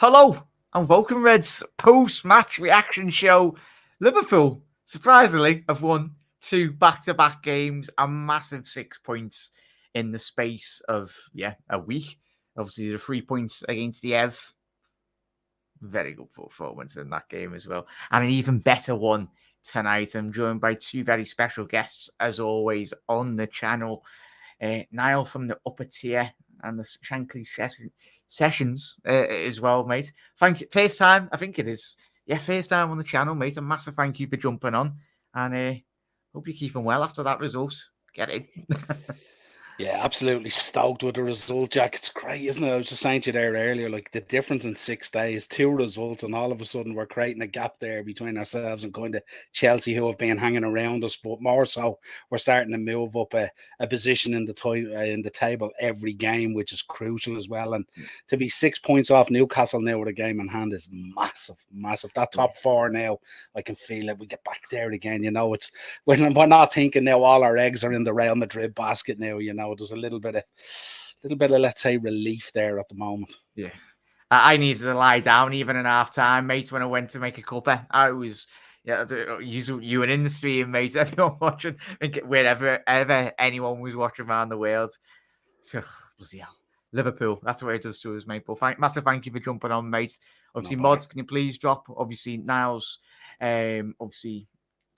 Hello and welcome, Reds. Post-match reaction show. Liverpool, surprisingly, have won 2 back-to-back games, a massive 6 points in the space of, a week. Obviously, the 3 points against the Ev. Very good performance in that game as well. And an even better one tonight. I'm joined by 2 very special guests, as always, on the channel. Niall from the upper tier and the Shankly sessions as well, mate. Thank you. First time, I think it is. Yeah, first time on the channel, mate. A massive thank you for jumping on. And hope you're keeping well after that result. Get it. Yeah, absolutely stoked with the result, Jack. It's great, isn't it? I was just saying to you there earlier, like the difference in 6 days, 2 results, and all of a sudden we're creating a gap there between ourselves and kind of Chelsea, who have been hanging around us. But more so, we're starting to move up a position in the table every game, which is crucial as well. And to be 6 points off Newcastle now with a game in hand is massive, massive. That top 4 now, I can feel it. We get back there again. You know, it's when we're not thinking now all our eggs are in the Real Madrid basket now. You know, there's a little bit of let's say relief there at the moment. Yeah, I needed to lie down even in half time, mate. When I went to make a cuppa, I was you were in the stream, mate. Everyone watching, wherever anyone was watching around the world. So, bloody hell. Liverpool, that's what it does to us, mate. But massive thank you for jumping on, mate. Obviously, mods, can you please drop obviously Niall's obviously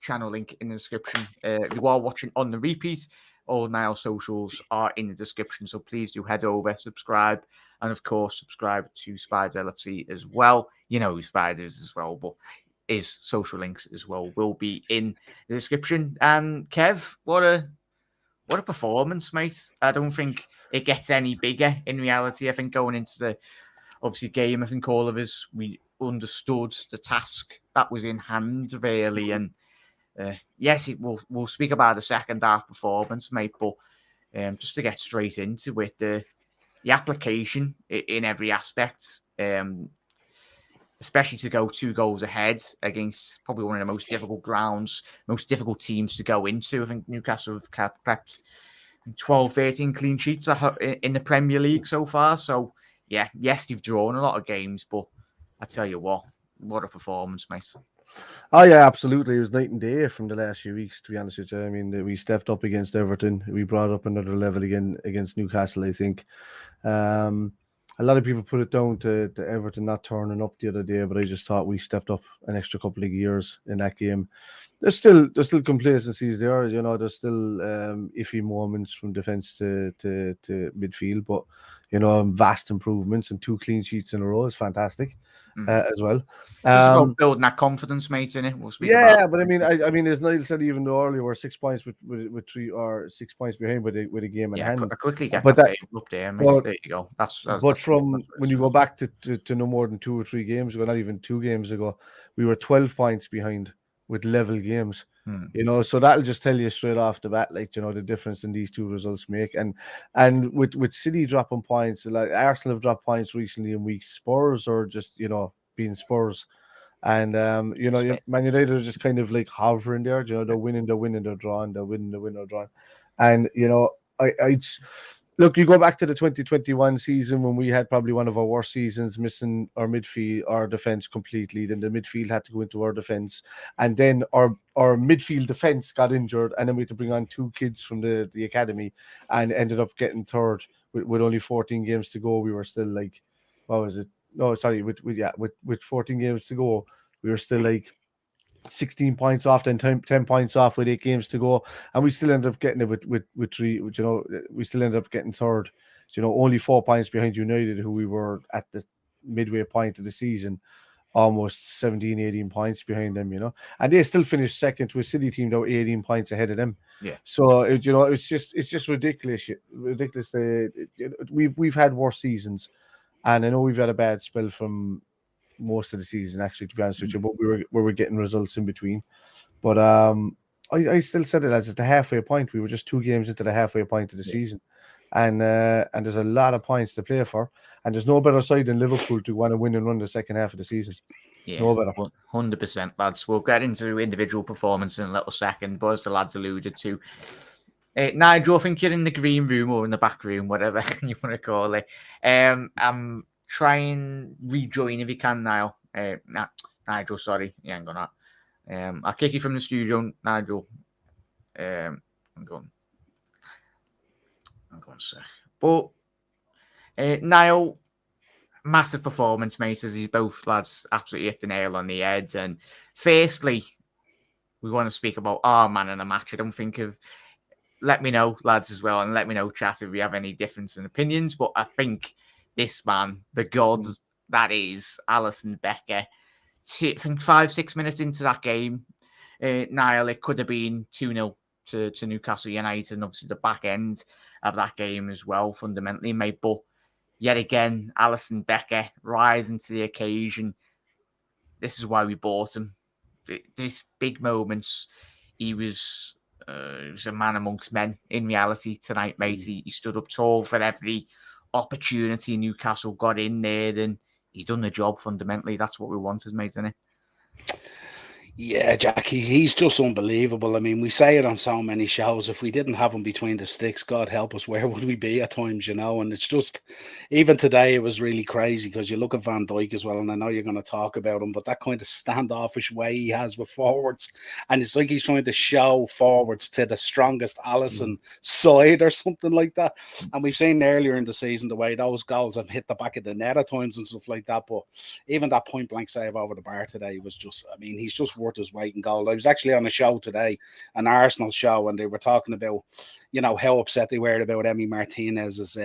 channel link in the description. If you are watching on the repeat, all Niall socials are in the description, so please do head over, subscribe, and of course subscribe to Spider LFC as well. You know who Spider is as well, but his social links as well will be in the description. And Kev, what a performance, mate. I don't think it gets any bigger in reality. I think going into the obviously game, I think all of us, we understood the task that was in hand really. And yes, we'll speak about the second half performance, mate, but just to get straight into it, the application in every aspect, especially to go 2 goals ahead against probably one of the most difficult grounds, most difficult teams to go into. I think Newcastle have kept 12, 13 clean sheets in the Premier League so far. So, yeah, yes, you've drawn a lot of games, but I tell you what a performance, mate. Oh yeah, absolutely. It was night and day from the last few weeks, to be honest with you. I mean, we stepped up against Everton. We brought up another level again against Newcastle, I think. A lot of people put it down to Everton not turning up the other day, but I just thought we stepped up an extra couple of gears in that game. There's still complacencies there, you know. There's still iffy moments from defence to midfield, but you know, vast improvements and 2 clean sheets in a row is fantastic. As well. Just about building that confidence, mate, in it. We'll speak about it. But I mean, as Niall said even earlier, we're 6 points with 3 or 6 points behind with a game in hand. I quickly get that up there, mate. There you go. That's when you go back to no more than 2 or 3 games ago, not even 2 games ago, we were 12 points behind with level games. You know, so that'll just tell you straight off the bat, like, you know, the difference in these 2 results make. And with City dropping points, like Arsenal have dropped points recently in weeks. Spurs are just, you know, being Spurs. And you know, Man United are just kind of like hovering there. You know, they're winning, they're drawing, they're winning, they're drawing. And you know, I look, you go back to the 2021 season when we had probably one of our worst seasons, missing our midfield, our defense completely. Then the midfield had to go into our defense, and then our midfield defense got injured, and then we had to bring on 2 kids from the academy, and ended up getting third with only 14 games to go. We were still like, what was it? No, sorry, with 14 games to go, we were still like 16 points off, then 10 points off with 8 games to go, and we still ended up getting it with 3. You know, we still ended up getting third. You know, only 4 points behind United, who we were at the midway point of the season, almost 17, 18 points behind them. You know, and they still finished second to a City team that were 18 points ahead of them. Yeah. So you know, it's just ridiculous. Ridiculous. We've had worse seasons, and I know we've had a bad spell from most of the season, actually, to be honest with you, but we were getting results in between. But I still said it as it's the halfway point. We were just 2 games into the halfway point of the season, and there's a lot of points to play for, and there's no better side than Liverpool to want to win and run the second half of the season. Yeah, no better. 100%, lads. We'll get into individual performance in a little second, but as the lads alluded to, Nigel, I think you're in the green room or in the back room, whatever you want to call it. try and rejoin if you can, Niall. Nigel, sorry, you ain't gonna. I'll kick you from the studio, Nigel. I'm going, sir. But Niall, massive performance, mate, as these both lads absolutely hit the nail on the head. And firstly, we want to speak about our man in the match. I don't think of. Let me know, lads, as well, and let me know, chat, if we have any difference in opinions. But I think this man, the god that is Alisson Becker, I think 5-6 minutes into that game, Niall, it could have been 2-0 to Newcastle United, and obviously the back end of that game as well, fundamentally, mate. But yet again, Alisson Becker rising to the occasion. This is why we bought him. These big moments, he was a man amongst men in reality tonight, mate. He stood up tall for every opportunity Newcastle got in there, and he done the job fundamentally. That's what we wanted, mate, isn't it? Yeah, Jackie, he's just unbelievable. I mean, we say it on so many shows. If we didn't have him between the sticks, God help us, where would we be at times, you know? And it's just, even today, it was really crazy because you look at Van Dijk as well, and I know you're going to talk about him, but that kind of standoffish way he has with forwards, and it's like he's trying to show forwards to the strongest Alisson side or something like that. And we've seen earlier in the season the way those goals have hit the back of the net at times and stuff like that. But even that point blank save over the bar today was just, I mean, he's just worth his weight in gold. I was actually on a show today, an Arsenal show, and they were talking about, you know, how upset they were about Emi Martinez's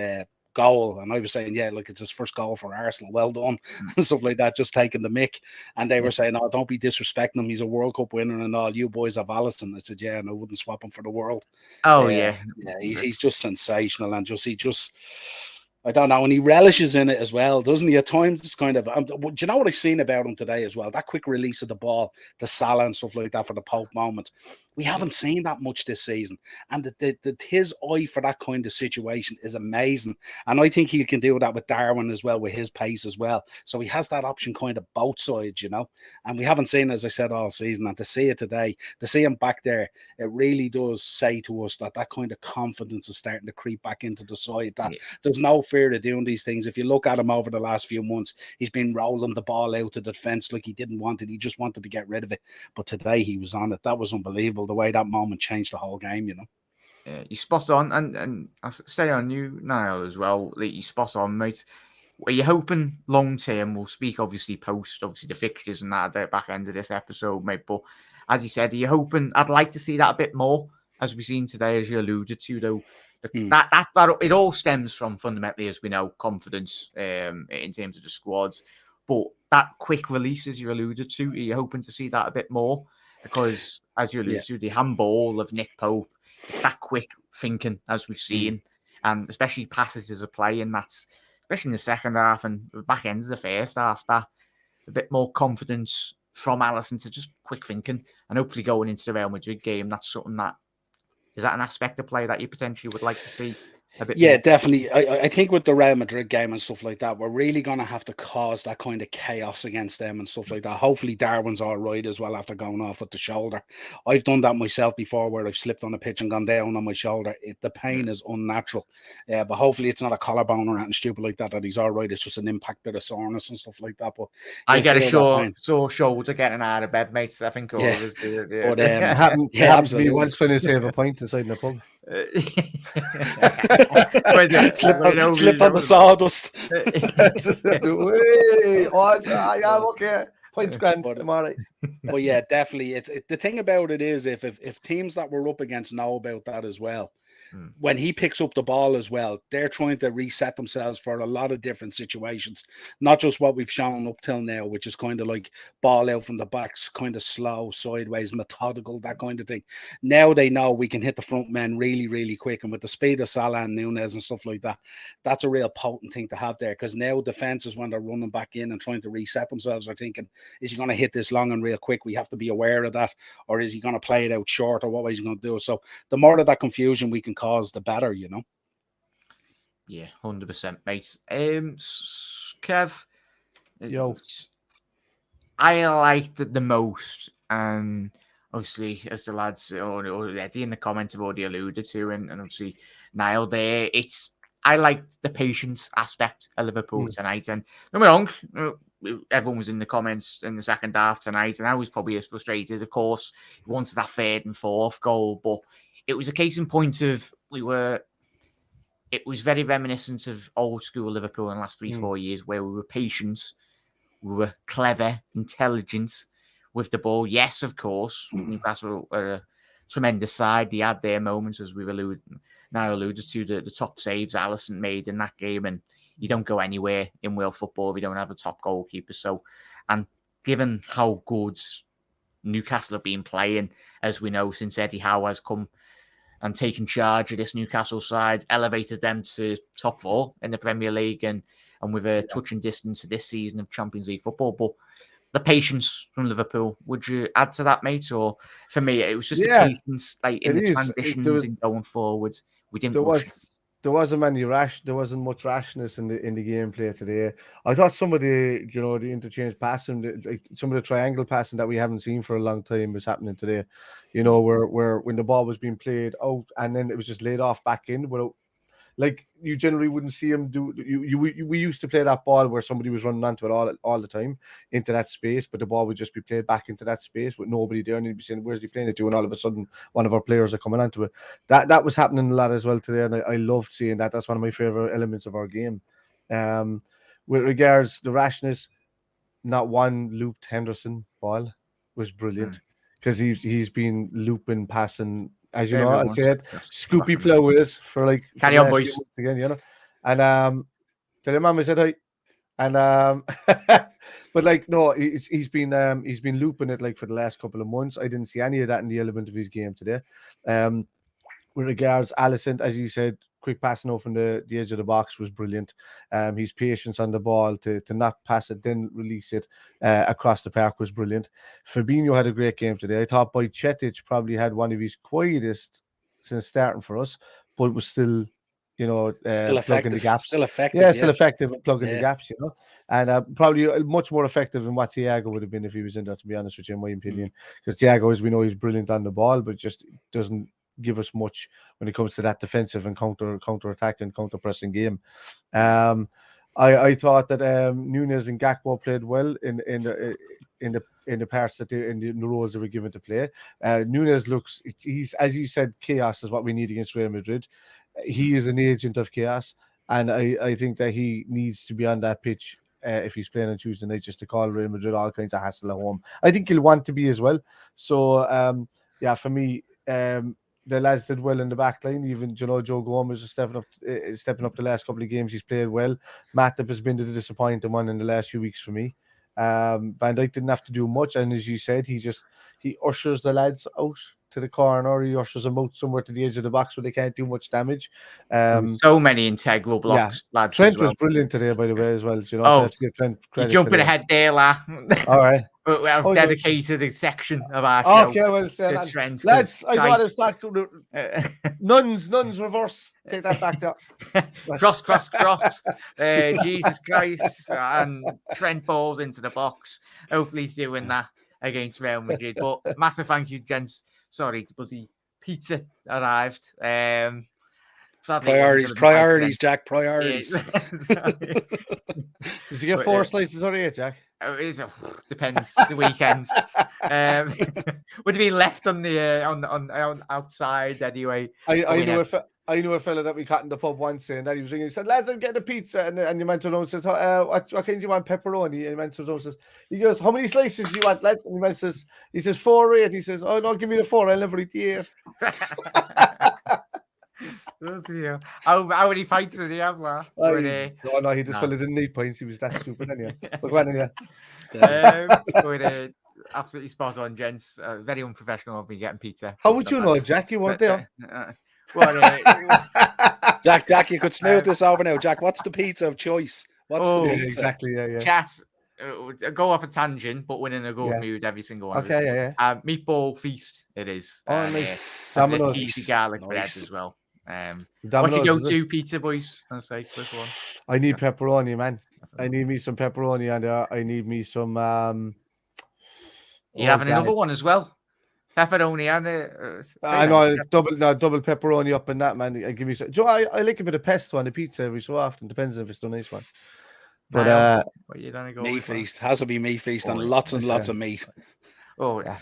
goal, and I was saying, yeah, look, it's his first goal for Arsenal, well done, and stuff like that, just taking the mick. And they were saying, oh, don't be disrespecting him, he's a World Cup winner and all, you boys have Alisson. I said, yeah, and I wouldn't swap him for the world. Yeah, he's just sensational, and he just I don't know, and he relishes in it as well, doesn't he? At times, it's kind of. Do you know what I've seen about him today as well? That quick release of the ball, the Salah and stuff like that for the Pope moment. We haven't seen that much this season, and his eye for that kind of situation is amazing. And I think he can do that with Darwin as well, with his pace as well. So he has that option kind of both sides, you know. And we haven't seen, as I said, all season. And to see it today, to see him back there, it really does say to us that kind of confidence is starting to creep back into the side. That there's no fear of doing these things. If you look at him over the last few months, he's been rolling the ball out to the defense like he didn't want it. He just wanted to get rid of it. But today he was on it. That was unbelievable, the way that moment changed the whole game, you know. Yeah, you spot on, and I'll stay on you, Niall, as well. You spot on, mate. Are you hoping long term? We'll speak obviously post, the fixtures and that at the back end of this episode, mate. But as you said, are you hoping? I'd like to see that a bit more, as we've seen today, as you alluded to, though. That it all stems from, fundamentally, as we know, confidence in terms of the squads. But that quick release, as you alluded to, are you hoping to see that a bit more? Because, as you alluded to, the handball of Nick Pope, it's that quick thinking, as we've seen, and especially passages of play, and that's especially in the second half and the back end of the first half, that a bit more confidence from Alisson to just quick thinking, and hopefully going into the Real Madrid game, that's something that is that an aspect of play that you potentially would like to see a bit more? Definitely. I think with the Real Madrid game and stuff like that, we're really going to have to cause that kind of chaos against them and stuff like that. Hopefully Darwin's all right as well after going off with the shoulder. I've done that myself before, where I've slipped on a pitch and gone down on my shoulder. The pain is unnatural. But hopefully it's not a collarbone or anything stupid like that he's all right. It's just an impact bit of soreness and stuff like that. But I get a sore shoulder getting out of bed, mate. I think all of us do. Yeah. But it happened to me once when I save a pint inside in the pub. Slipped on the sawdust. I'm okay. Points grand. I'm all right. But yeah, definitely. The thing about it is, if teams that we're up against know about that as well, when he picks up the ball as well, they're trying to reset themselves for a lot of different situations, not just what we've shown up till now, which is kind of like ball out from the backs, kind of slow, sideways, methodical, that kind of thing. Now they know we can hit the front men really, really quick, and with the speed of Salah and Nunez and stuff like that, that's a real potent thing to have there, because now defenses, when they're running back in and trying to reset themselves, are thinking, is he going to hit this long and real quick? We have to be aware of that, or is he going to play it out short, or what way is he going to do it? So the more of that confusion we can cause, the better, you know. Yeah, 100%, mate. Kev, yo, I liked it the most, and obviously, as the lads already in the comments have already alluded to, and obviously Niall there, I liked the patience aspect of Liverpool tonight. And don't get me wrong, everyone was in the comments in the second half tonight, and I was probably as frustrated. Of course, we wanted that third and fourth goal, but it was a case in point of it was very reminiscent of old school Liverpool in the last 3-4 years, where we were patient, we were clever, intelligent with the ball. Yes, of course, Newcastle are a tremendous side. They had their moments, as we've alluded to, the top saves Alisson made in that game, and you don't go anywhere in world football if you don't have a top goalkeeper. So, and given how good Newcastle have been playing, as we know, since Eddie Howe has come and taken charge of this Newcastle side, elevated them to top 4 in the Premier League, and with a touching distance to this season of Champions League football. But the patience from Liverpool, would you add to that, mate? Or for me, it was just the patience, like in the transitions and going forwards. We didn't rush. There wasn't much rashness in the gameplay today. I thought some of the interchange passing, like some of the triangle passing that we haven't seen for a long time was happening today. Where when the ball was being played out and then it was just laid off back in without, like, you generally wouldn't see him do. We used to play that ball where somebody was running onto it all the time into that space, but the ball would just be played back into that space with nobody there, and you'd be saying, "Where's he playing it to?" And all of a sudden, one of our players are coming onto it. That was happening a lot as well today, and I loved seeing that. That's one of my favorite elements of our game. With regards to rashness, not one looped Henderson ball was brilliant because he's been looping, passing. As you know, I said, Scoopy players for like carry on, boys again, and tell your mum I said hi, and but like no, he's been looping it like for the last couple of months. I didn't see any of that in the element of his game today. With regards Alisson, as you said, quick passing over from the edge of the box was brilliant. His patience on the ball to not pass it, then release it across the park was brilliant. Fabinho had a great game today. I thought Bajcetic probably had one of his quietest since starting for us, but was still, plugging the gaps. Still effective. Yeah, still effective at plugging the gaps, and probably much more effective than what Thiago would have been if he was in there, to be honest with you, in my opinion. Because Thiago, as we know, he's brilliant on the ball, but just doesn't give us much when it comes to that defensive and counter attack and counter pressing game. I thought that Nunes and Gakpo played well in the parts that in the roles that were given to play. Nunes he's, as you said, chaos is what we need against Real Madrid. He is an agent of chaos, and I think that he needs to be on that pitch if he's playing on Tuesday night, just to call Real Madrid all kinds of hassle at home. I think he'll want to be as well. So for me, the lads did well in the back line. Even Joe Gomez is stepping up the last couple of games. He's played well. Matip has been the disappointing one in the last few weeks for me. Van Dijk didn't have to do much, and as you said, he ushers the lads out to the corner. He ushers them out somewhere to the edge of the box where they can't do much damage. So many integral blocks, lads. Trent was brilliant today, by the way, as well. So Trent, you're jumping ahead there, lad. All right. I've dedicated a section of our show. Okay, well, say to Trent. Lads, I got to start. Nuns reverse. Take that back there. cross. Jesus Christ. And Trent balls into the box. Hopefully he's doing that against Real Madrid. But massive thank you, gents. Sorry, bloody pizza arrived. Priorities, Jack. Priorities. Did you get 4 slices or 8, Jack? It depends. The weekend. Would have been left on the on outside anyway. I knew a fella that we caught in the pub once saying that he was ringing. He said, "Lads, I'm getting a pizza," and the man turned around and says, "What kind do you want? Pepperoni?" And the man turns around and says, "He goes, how many slices do you want, lads?" And the man says, "4 or 8." He says, "Oh no, give me the 4. I'll never eat the 8." How many pints did he have, lad? No, he just didn't need pints. He was that stupid anyway. But go on, anyway. Absolutely spot on, gents. Very unprofessional of me getting pizza. How would you know, Jack? You weren't there. Jack, you could smooth this over now. Jack, what's the pizza of choice? What's the pizza? Exactly, yeah. Chat, go off a tangent, but we're in a good mood every single one. Okay, yeah. Meatball feast, it is. Oh, nice. Domino's. Cheesy garlic bread as well. What's your go-to pizza, boys? I'll say first one. I need pepperoni, man. I need me some pepperoni, and I need me some. You're having another one as well. Pepperoni and I know it's double pepperoni up in that, man. I give you Joe. I like a bit of pesto on the pizza every so often. Depends if it's the nice one. But what you don't go meat with, feast has to be meat feast and yeah. lots and lots of meat. Oh yeah.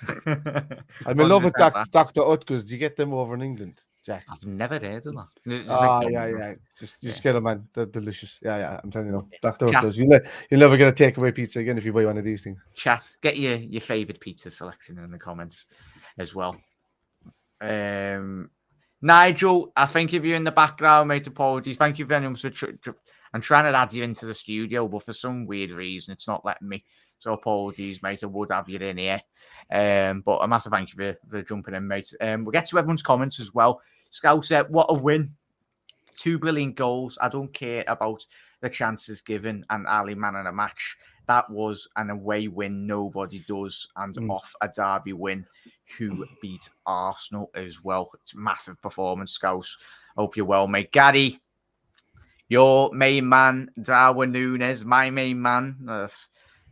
I'm in love with Dr. Utker's. Do you get them over in England, Jack? I've never heard of that. Yeah. Just get them, man. They're delicious. Yeah. I'm telling you, Dr. Utker's. You'll never get a takeaway pizza again if you buy one of these things. Chat. Get your favorite pizza selection in the comments as well. Nigel, I think if you're in the background, mate, apologies. Thank you very much for I'm trying to add you into the studio, but for some weird reason, it's not letting me. So apologies, mate. I would have you in here. But a massive thank you for jumping in, mate. We'll get to everyone's comments as well. Scout said, what a win. 2 brilliant goals. I don't care about the chances given and Ali man of the match. That was an away win nobody does, and off a derby win who beat Arsenal as well. It's a massive performance, Scouts. Hope you're well, mate. Gary, your main man, Darwin Núñez, my main man. I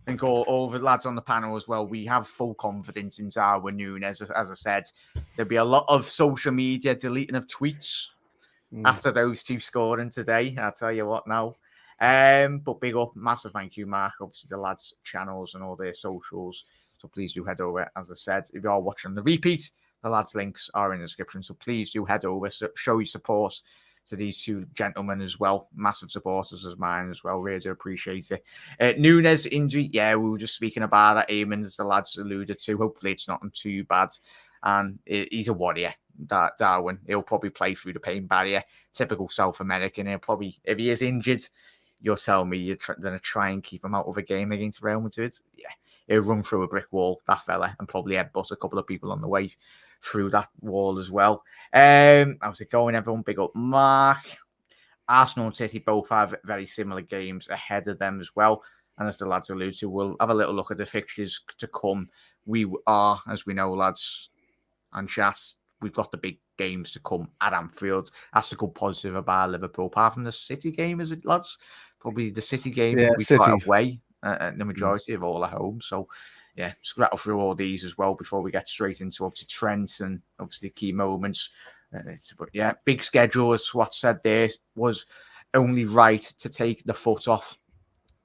think all the lads on the panel as well, we have full confidence in Darwin Núñez. As I said, there'll be a lot of social media deleting of tweets after those two scoring today. I'll tell you what now. But big up, massive thank you, Mark. Obviously, the lads' channels and all their socials. So please do head over. As I said, if you are watching the repeat, the lads' links are in the description. So please do head over, show your support to these two gentlemen as well. Massive supporters as mine as well. Really do appreciate it. Núñez injury, yeah, we were just speaking about it. Eamon, as the lads alluded to. Hopefully, it's not too bad. And he's a warrior, Darwin. He'll probably play through the pain barrier. Typical South American. He'll probably, if he is injured, you're telling me you're going to try and keep him out of a game against Real Madrid? Yeah, he'll run through a brick wall, that fella, and probably headbutt a couple of people on the way through that wall as well. How's it going, everyone? Big up, Mark. Arsenal and City both have very similar games ahead of them as well. And as the lads allude to, we'll have a little look at the fixtures to come. We are, as we know, lads and chats, we've got the big games to come at Anfield. That's the good positive about Liverpool. Apart from the City game, is it, lads? Probably the City game will be quite away, the majority of all at home. So, yeah, just rattle through all these as well before we get straight into obviously Trent and obviously key moments. But yeah, big schedule, as Swat said there, was only right to take the foot off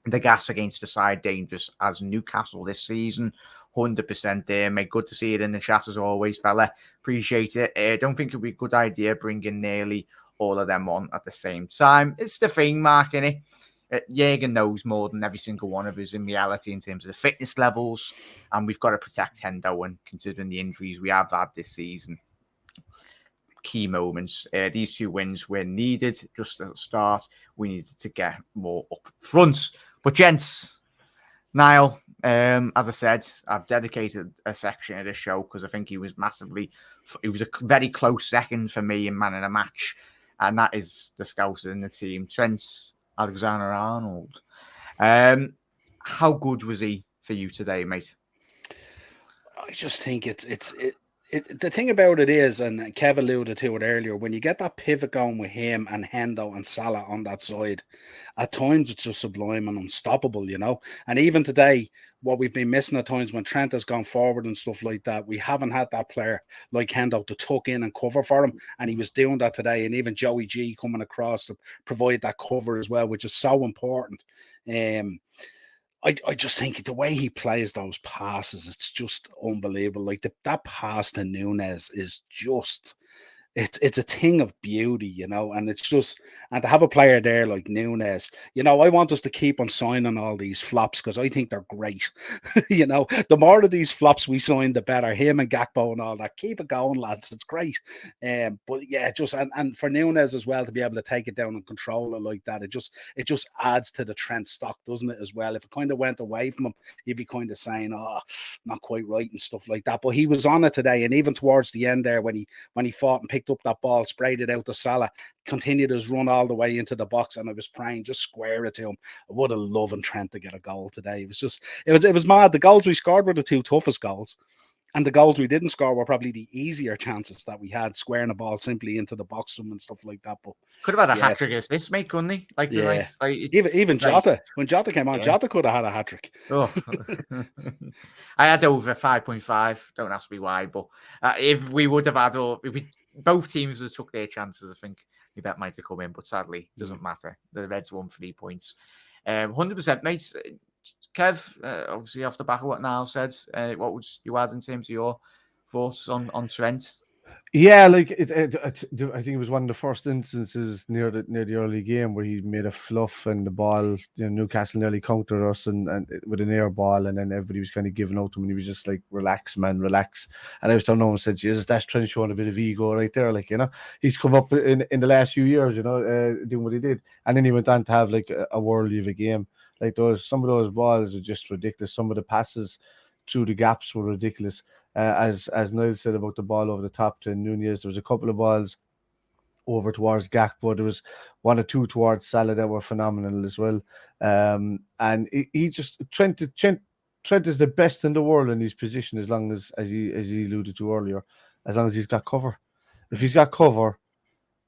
the gas against the side dangerous as Newcastle this season. 100% there, mate. Good to see it in the chat as always, fella. Appreciate it. I don't think it'd be a good idea bringing nearly all of them on at the same time. It's the thing, Mark, innit? Jaeger knows more than every single one of us in reality in terms of the fitness levels, and we've got to protect Hendo. And considering the injuries we have had this season, key moments. These 2 wins were needed just at the start. We needed to get more up front. But gents, Niall, as I said, I've dedicated a section of this show because I think he was a very close second for me in man of the match, and that is the Scouser in the team, Trent AlexanderArnold. How good was he for you today, mate? I just think the thing about it is, and Kev alluded to it earlier, when you get that pivot going with him and Hendo and Salah on that side, at times it's just sublime and unstoppable, you know. And even today, what we've been missing at times when Trent has gone forward and stuff like that, we haven't had that player like Hendo to tuck in and cover for him. And he was doing that today. And even Joey G coming across to provide that cover as well, which is so important. I just think the way he plays those passes, it's just unbelievable. Like that pass to Núñez is just, it's a thing of beauty, you know, and it's just, and to have a player there like Núñez, you know, I want us to keep on signing all these flops because I think they're great. You know, the more of these flops we sign, the better. Him and Gakpo and all that. Keep it going, lads. It's great. But yeah, just and for Núñez as well to be able to take it down and control it like that, it just adds to the Trent stock, doesn't it, as well? If it kind of went away from him, you'd be kind of saying, oh, not quite right and stuff like that. But he was on it today, and even towards the end there when he fought and picked up that ball, sprayed it out to Salah, continued his run all the way into the box, and I was praying just square it to him. I would have loved Trent to get a goal today. It was mad. The goals we scored were the 2 toughest goals. And the goals we didn't score were probably the easier chances that we had, squaring the ball simply into the box room and stuff like that. But could have had a hat trick as this, mate, couldn't he? Like tonight, like, even like, Jota, when Jota came on, Jota could have had a hat trick. Oh, I had over 5.5. Don't ask me why, but if we would have had, both teams would have took their chances, I think we bet might have come in. But sadly, it doesn't matter. The Reds won 3 points. 100%, mate. Kev, obviously off the back of what Niall said, what would you add in terms of your thoughts on Trent? Yeah, like I think it was one of the first instances near the early game where he made a fluff and the ball, Newcastle nearly countered us and with an air ball, and then everybody was kind of giving out to him, and he was just like, "Relax, man, relax." And I was telling him, said, "Jesus, that's Trent showing a bit of ego right there, like he's come up in the last few years, doing what he did, and then he went on to have like a worldly of a game. Like some of those balls are just ridiculous. Some of the passes through the gaps were ridiculous." As Niall said about the ball over the top to Nunez, there was a couple of balls over towards Gakpo. There was 1 or 2 towards Salah that were phenomenal as well. And he just Trent is the best in the world in his position as long as he alluded to earlier, as long as he's got cover. If he's got cover,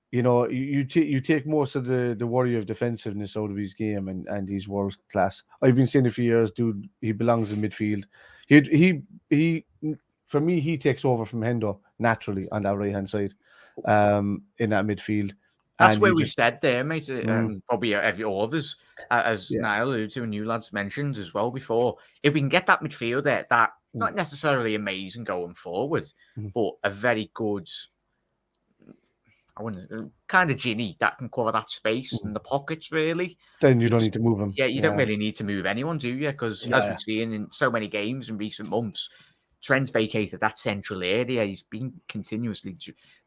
you take most of the worry of defensiveness out of his game, and he's world class. I've been saying it for years, dude. He belongs in midfield. He for me, he takes over from Hendo naturally on that right hand side, in that midfield. That's where we've said there, mate. Probably every others, as Niall alluded to, and you lads mentioned as well before. If we can get that midfield there, that not necessarily amazing going forward, but a very good, kind of Ginny that can cover that space in the pockets, really. Then you don't need to move him. Yeah, you don't really need to move anyone, do you? Because as we've seen in so many games in recent months, Trent's vacated that central area. He's been continuously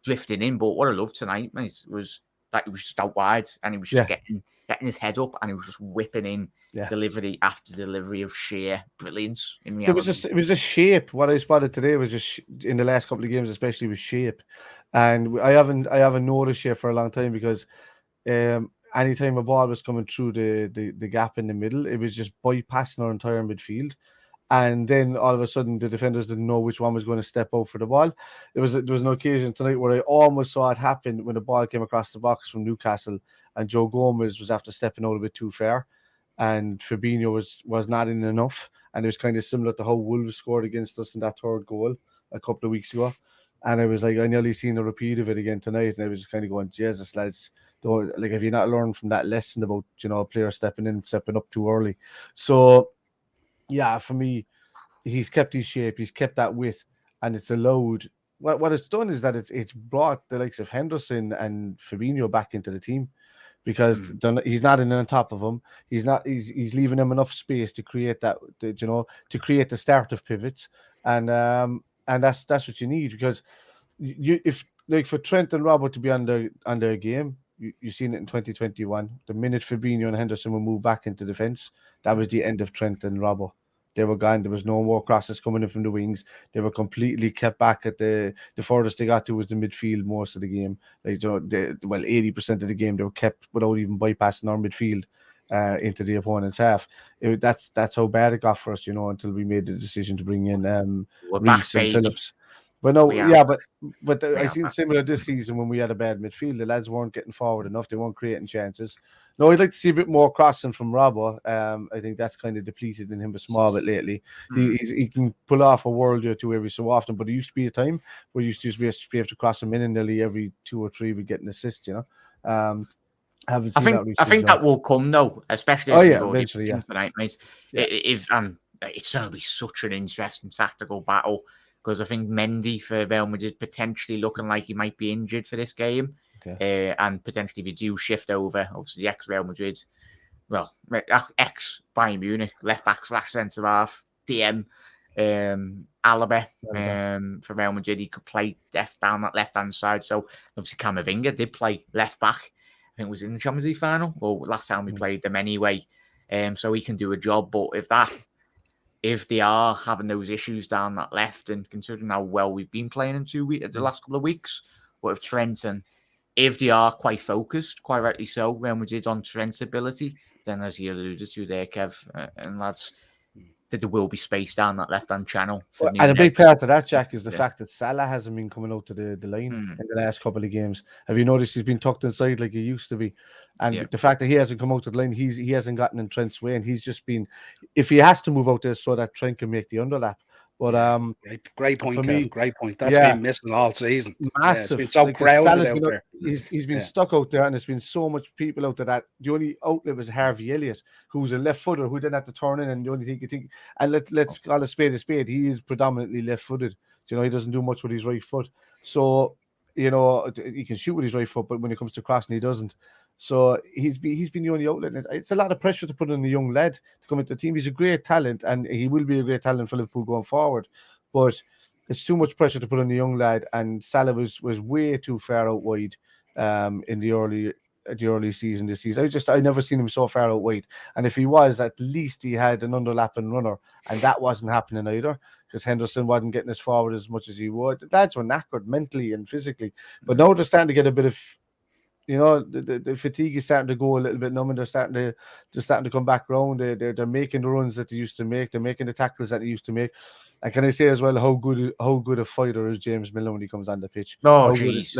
drifting in. But what I loved tonight, mate, was that he was just out wide and he was just getting his head up and he was just whipping in delivery after delivery of sheer brilliance. In reality, it was a shape. What I spotted today was just in the last couple of games, especially with shape. And I haven't noticed shape for a long time because anytime a ball was coming through the gap in the middle, it was just bypassing our entire midfield. And then all of a sudden, the defenders didn't know which one was going to step out for the ball. There was an occasion tonight where I almost saw it happen when the ball came across the box from Newcastle, and Joe Gomez was after stepping out a bit too far, and Fabinho was not in enough. And it was kind of similar to how Wolves scored against us in that third goal a couple of weeks ago. And I was like, I nearly seen a repeat of it again tonight, and I was just kind of going, Jesus, lads, like, if you're not learning from that lesson about a player stepping up too early. So yeah, for me, he's kept his shape, he's kept that width, and it's allowed. What it's done is that it's brought the likes of Henderson and Fabinho back into the team, because he's not in on top of him. He's leaving him enough space to create that, to create the start of pivots, and that's what you need, because if like for Trent and Robert to be on their game. You've seen it in 2021. The minute Fabinho and Henderson were moved back into defence, that was the end of Trent and Robbo. They were gone. There was no more crosses coming in from the wings. They were completely kept back at the furthest they got to was the midfield most of the game. Like 80% of the game they were kept without even bypassing our midfield into the opponent's half. That's how bad it got for us, until we made the decision to bring in Reece and Phillips. But no, but I seen similar this season when we had a bad midfield. The lads weren't getting forward enough. They weren't creating chances. No, I'd like to see a bit more crossing from Robbo. I think that's kind of depleted in him a small bit lately. He can pull off a world or two every so often, but there used to be a time where you used to be able to cross him in and nearly every 2 or 3 would get an assist, I think that will come though, especially as we go eventually, tonight, mate. It's going to be such an interesting tactical battle. Because I think Mendy for Real Madrid potentially looking like he might be injured for this game. And potentially we do shift over, obviously, the ex-Real Madrid, ex-Bayern Munich, left-back / centre-half, DM, Alaba for Real Madrid. He could play down that left-hand side. So, obviously, Camavinga did play left-back. I think it was in the Champions League final, or last time we played them anyway. So he can do a job. But if they are having those issues down that left, and considering how well we've been playing in the last couple of weeks, but if Trent and if they are quite focused, quite rightly so, when we did on Trent's ability, then as you alluded to there, Kev and lads, there will be space down that left-hand channel. For and a big Nunes. part of that, Jack, is the fact that Salah hasn't been coming out to the line in the last couple of games. Have you noticed he's been tucked inside like he used to be? And the fact that he hasn't come out to the line, he hasn't gotten in Trent's way, and he's just been, if he has to move out there so that Trent can make the underlap. But great point, for Kev, me, great point. That's been missing all season. Massive. It's been so crowded out there. He's been stuck out there, and there's been so much people out there that the only outlet was Harvey Elliott, who's a left footer who didn't have to turn in, and the only thing you think, and let's call a spade a spade, he is predominantly left footed. You know, he doesn't do much with his right foot. So, you know, he can shoot with his right foot, but when it comes to crossing, he doesn't. So he's been the only outlet. It's a lot of pressure to put on the young lad to come into the team. He's a great talent, and he will be a great talent for Liverpool going forward. But it's too much pressure to put on the young lad, and Salah was way too far out wide in the early season this season. I never seen him so far out wide. And if he was, at least he had an underlapping runner, and that wasn't happening either because Henderson wasn't getting us forward as much as he would. The lads were knackered mentally and physically, but now they're starting to get a bit of, you know, the fatigue is starting to go a little bit numb, and they're starting to come back round. They're making the runs that they used to make. They're making the tackles that they used to make. And can I say as well how good a fighter is James Milner when he comes on the pitch? Oh, jeez.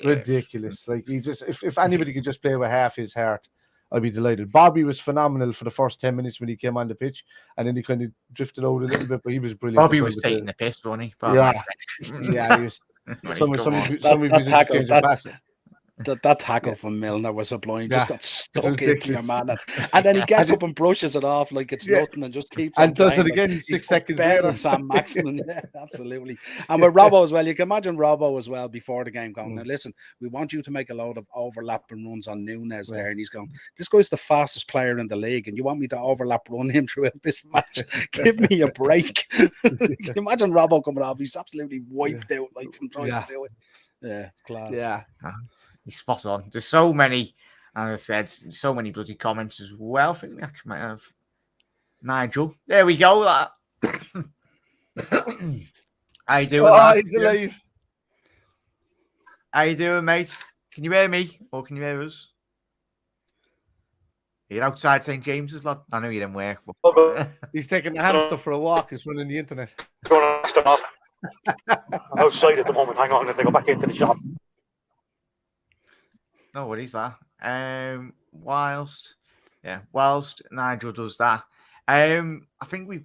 Ridiculous. Like, he just, if anybody could just play with half his heart, I'd be delighted. Bobby was phenomenal for the first 10 minutes when he came on the pitch, and then he kind of drifted out a little bit, but he was brilliant. Bobby was taking the piss, wasn't he? Yeah, he was. Some of his interchange of passing. That tackle from Milner was sublime. Just got stuck into your man, and then he gets up and brushes it off like it's nothing, and just keeps and does it again 6 seconds later. Sam Maximin, yeah, absolutely. And with Robbo as well, you can imagine Robbo as well before the game going, now listen, we want you to make a load of overlapping runs on Nunes there, and he's going, this guy's the fastest player in the league, and you want me to overlap run him throughout this match? Give me a break. Can you imagine Robbo coming off? He's absolutely wiped out like from trying to do it. Yeah, it's class. Yeah. He's spot on. There's so many, as I said, so many bloody comments as well. I think we actually might have Nigel. There we go. How you doing? Oh, he's alive. How you doing, mate? Can you hear me, or can you hear us? You're outside St. James's, lad. I know you didn't work. But... He's taking the hamster for a walk. He's running the internet. I'm outside at the moment. Hang on, if they go back into the shop. No worries, that. Whilst Nigel does that, I think we've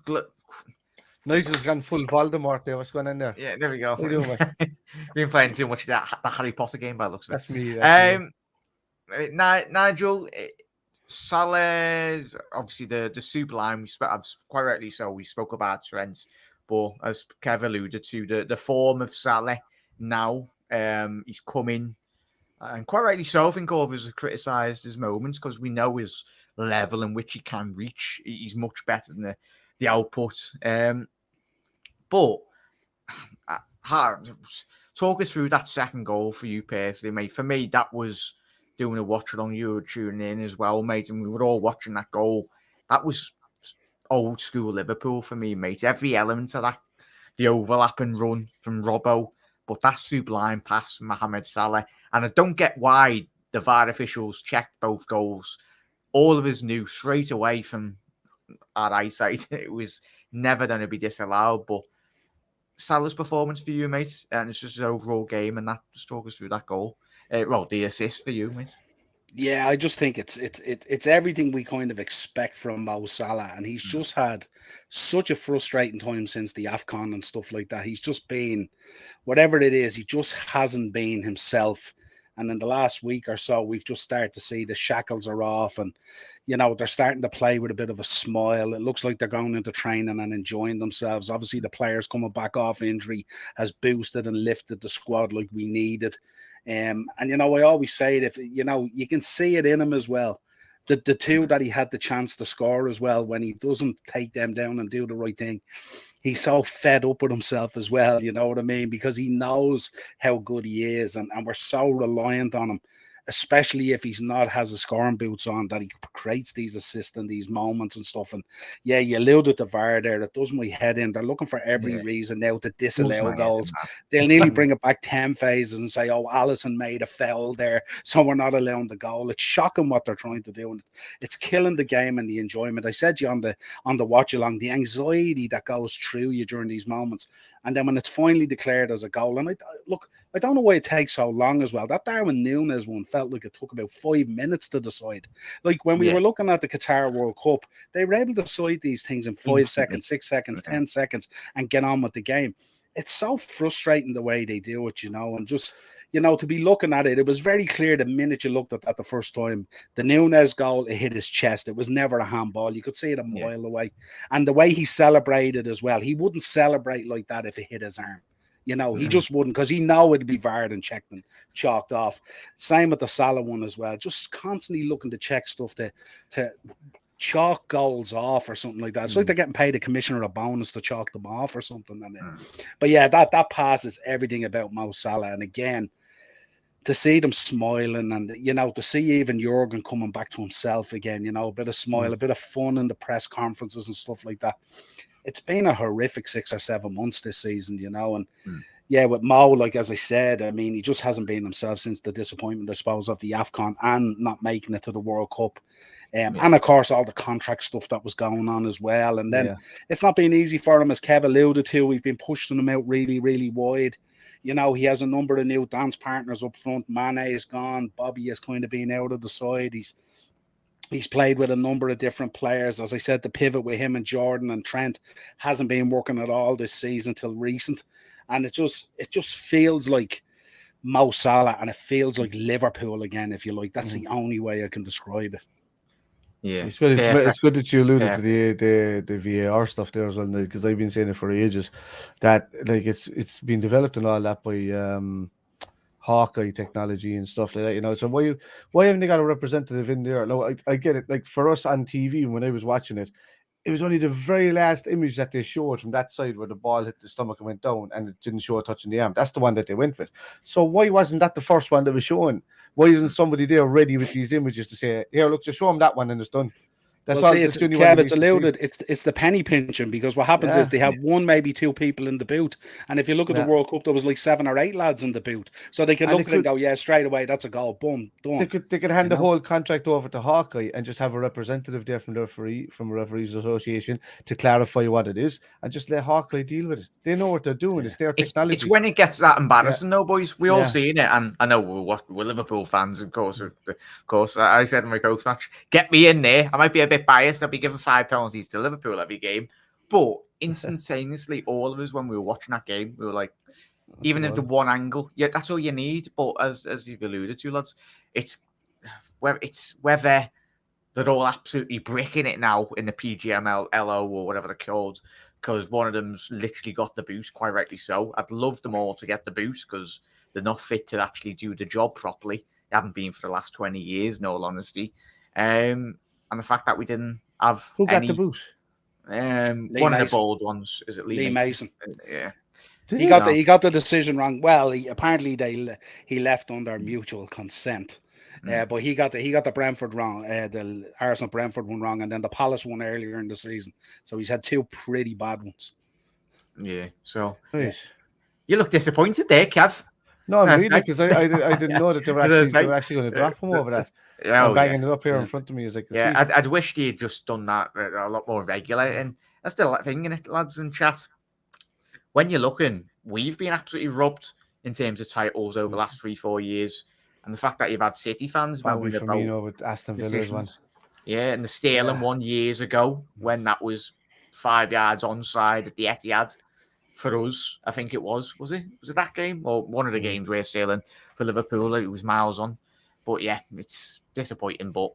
Nigel's gone full Voldemort there. What's going on there? Yeah, there we go. How you doing, mate? Been playing too much of that Harry Potter game by the looks of it. That's me. Nigel, Salah's obviously the super line. Quite rightly so. We spoke about Trent, but as Kev alluded to, the form of Salah now, he's coming. And quite rightly so, I think all of us have criticised his moments because we know his level in which he can reach. He's much better than the output. But talk us through that second goal for you personally, mate. For me, that was doing a watch along. You were tuning in as well, mate, and we were all watching that goal. That was old school Liverpool for me, mate. Every element of that, the overlap and run from Robbo, but that sublime pass from Mohamed Salah. And I don't get why the VAR officials checked both goals. All of us knew straight away from our eyesight it was never going to be disallowed. But Salah's performance for you, mate, and it's just his overall game, and that just talk us through that goal. The assist for you, mate. Yeah, I just think it's everything we kind of expect from Mo Salah, and he's just had such a frustrating time since the AFCON and stuff like that. He's just been, whatever it is, he just hasn't been himself. And in the last week or so, we've just started to see the shackles are off, and you know they're starting to play with a bit of a smile. It looks like they're going into training and enjoying themselves. Obviously, the players coming back off injury has boosted and lifted the squad like we needed. And you know, I always say it, if you know, you can see it in him as well. The two that he had the chance to score as well, when he doesn't take them down and do the right thing, he's so fed up with himself as well, you know what I mean? Because he knows how good he is, and we're so reliant on him. especially if he's not has his scoring boots on, that he creates these assists and these moments and stuff. And yeah, you alluded to VAR there. That does my head in. They're looking for every reason now to disallow goals. They'll nearly bring it back 10 phases and say, oh, Alisson made a foul there, so we're not allowing the goal. It's shocking what they're trying to do, and it's killing the game and the enjoyment. I said to you on the watch along, the anxiety that goes through you during these moments. And then when it's finally declared as a goal, and I don't know why it takes so long as well. That Darwin Núñez one felt like it took about 5 minutes to decide. Like when we were looking at the Qatar World Cup, they were able to decide these things in 5 seconds, 6 seconds, 10 seconds, and get on with the game. It's so frustrating the way they do it, and just, to be looking at it, it was very clear the minute you looked at that the first time. The Núñez goal, it hit his chest. It was never a handball. You could see it a mile away. And the way he celebrated as well, he wouldn't celebrate like that if it hit his arm. He just wouldn't, because he know it'd be VAR'd and checked and chalked off. Same with the Salah one as well. Just constantly looking to check stuff to chalk goals off or something like that. It's like they're getting paid a commissioner a bonus to chalk them off or something. But yeah, that passes everything about Mo Salah. And again, to see them smiling and, to see even Jurgen coming back to himself again, a bit of smile, a bit of fun in the press conferences and stuff like that. It's been a horrific 6 or 7 months this season, and yeah, with Mo, like as I said, I mean, he just hasn't been himself since the disappointment, I suppose, of the AFCON and not making it to the World Cup. And of course, all the contract stuff that was going on as well. And then it's not been easy for him, as Kev alluded to. We've been pushing him out really, really wide. He has a number of new dance partners up front. Mane is gone. Bobby has kind of been out of the side. He's played with a number of different players. As I said, the pivot with him and Jordan and Trent hasn't been working at all this season till recent. And it just feels like Mo Salah, and it feels like Liverpool again, if you like. That's the only way I can describe it. Yeah, it's good. It's good that you alluded to the VAR stuff there as well, because I've been saying it for ages that like it's been developed and all that by Hawkeye technology and stuff like that. So why haven't they got a representative in there? No, I get it. Like for us on TV when I was watching it, it was only the very last image that they showed from that side where the ball hit the stomach and went down, and it didn't show a touching the arm. That's the one that they went with. So why wasn't that the first one that was shown? Why isn't somebody there ready with these images to say, here, look, just show them that one and it's done? That's well, see, it's alluded. It's the penny pinching, because what happens is they have one, maybe two people in the boot, and if you look at the World Cup, there was like 7 or 8 lads in the boot, so they can look at it and go, yeah, straight away, that's a goal, boom, done. They could hand the whole contract over to Hawkeye and just have a representative there from the Referees Association to clarify what it is, and just let Hawkeye deal with it. They know what they're doing. It's their technology. It's when it gets that embarrassing, though, boys. We all seen it, and I know we're Liverpool fans, of course. I said in my coach match, get me in there. I might be a bit biased. I'll be giving 5 penalties to Liverpool every game, but instantaneously, all of us, when we were watching that game, we were like, even if the one angle, that's all you need. But as you've alluded to, lads, it's whether they're all absolutely bricking it now in the PGML, LO, or whatever they're called, because one of them's literally got the boot, quite rightly so. I'd love them all to get the boot, because they're not fit to actually do the job properly. They haven't been for the last 20 years, in all honesty. And the fact that we didn't have got the boot? One of the bold ones. Is it Lee Mason? Yeah. He got the decision wrong. Well, apparently he left under mutual consent. But he got the Brentford wrong, the Arsenal Brentford one wrong, and then the Palace one earlier in the season. So he's had 2 pretty bad ones. Yeah. So you look disappointed there, Kev. No, I'm really, because I didn't know that they were actually going to drop him over that. I'm banging it up here in front of me as I can see. I'd wished he'd just done that a lot more regular. And that's still that thing, in it, lads in chat. When you're looking, we've been absolutely robbed in terms of titles over the last 3-4 years. And the fact that you've had City fans moaning about with Aston Villa's one. Yeah, and the Sterling one years ago, when that was 5 yards onside at the Etihad for us, I think it was. Was it that game? Or one of the games where Sterling for Liverpool, it was miles on. But yeah, it's disappointing, but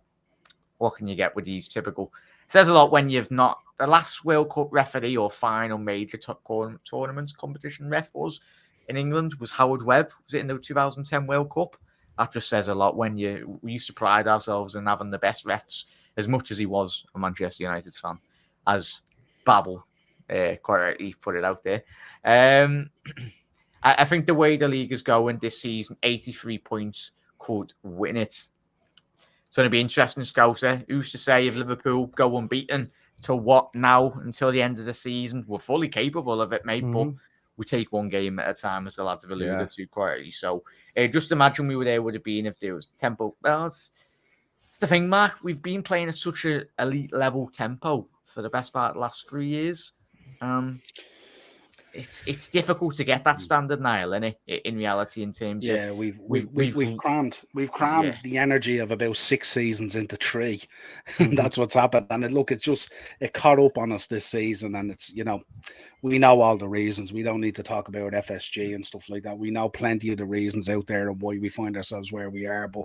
what can you get with these typical? It says a lot when you've not. The last World Cup referee or final major tournaments competition ref was in England was Howard Webb. Was it in the 2010 World Cup? That just says a lot when we used to pride ourselves in having the best refs, as much as he was a Manchester United fan, as Babel quite rightly put it out there. I think the way the league is going this season, 83 points could win it. It's going to be interesting, Scouser. Who's to say if Liverpool go unbeaten to what now until the end of the season? We're fully capable of it, mate, but we take one game at a time, as the lads have alluded to quietly. So just imagine we were there would have been if there was tempo. Well, it's the thing, Mark. We've been playing at such an elite level tempo for the best part of the last 3 years. It's difficult to get that standard now, isn't it? In reality, in terms of we've crammed the energy of about 6 seasons into 3. That's what's happened. And it caught up on us this season, and it's we know all the reasons. We don't need to talk about FSG and stuff like that. We know plenty of the reasons out there and why we find ourselves where we are. But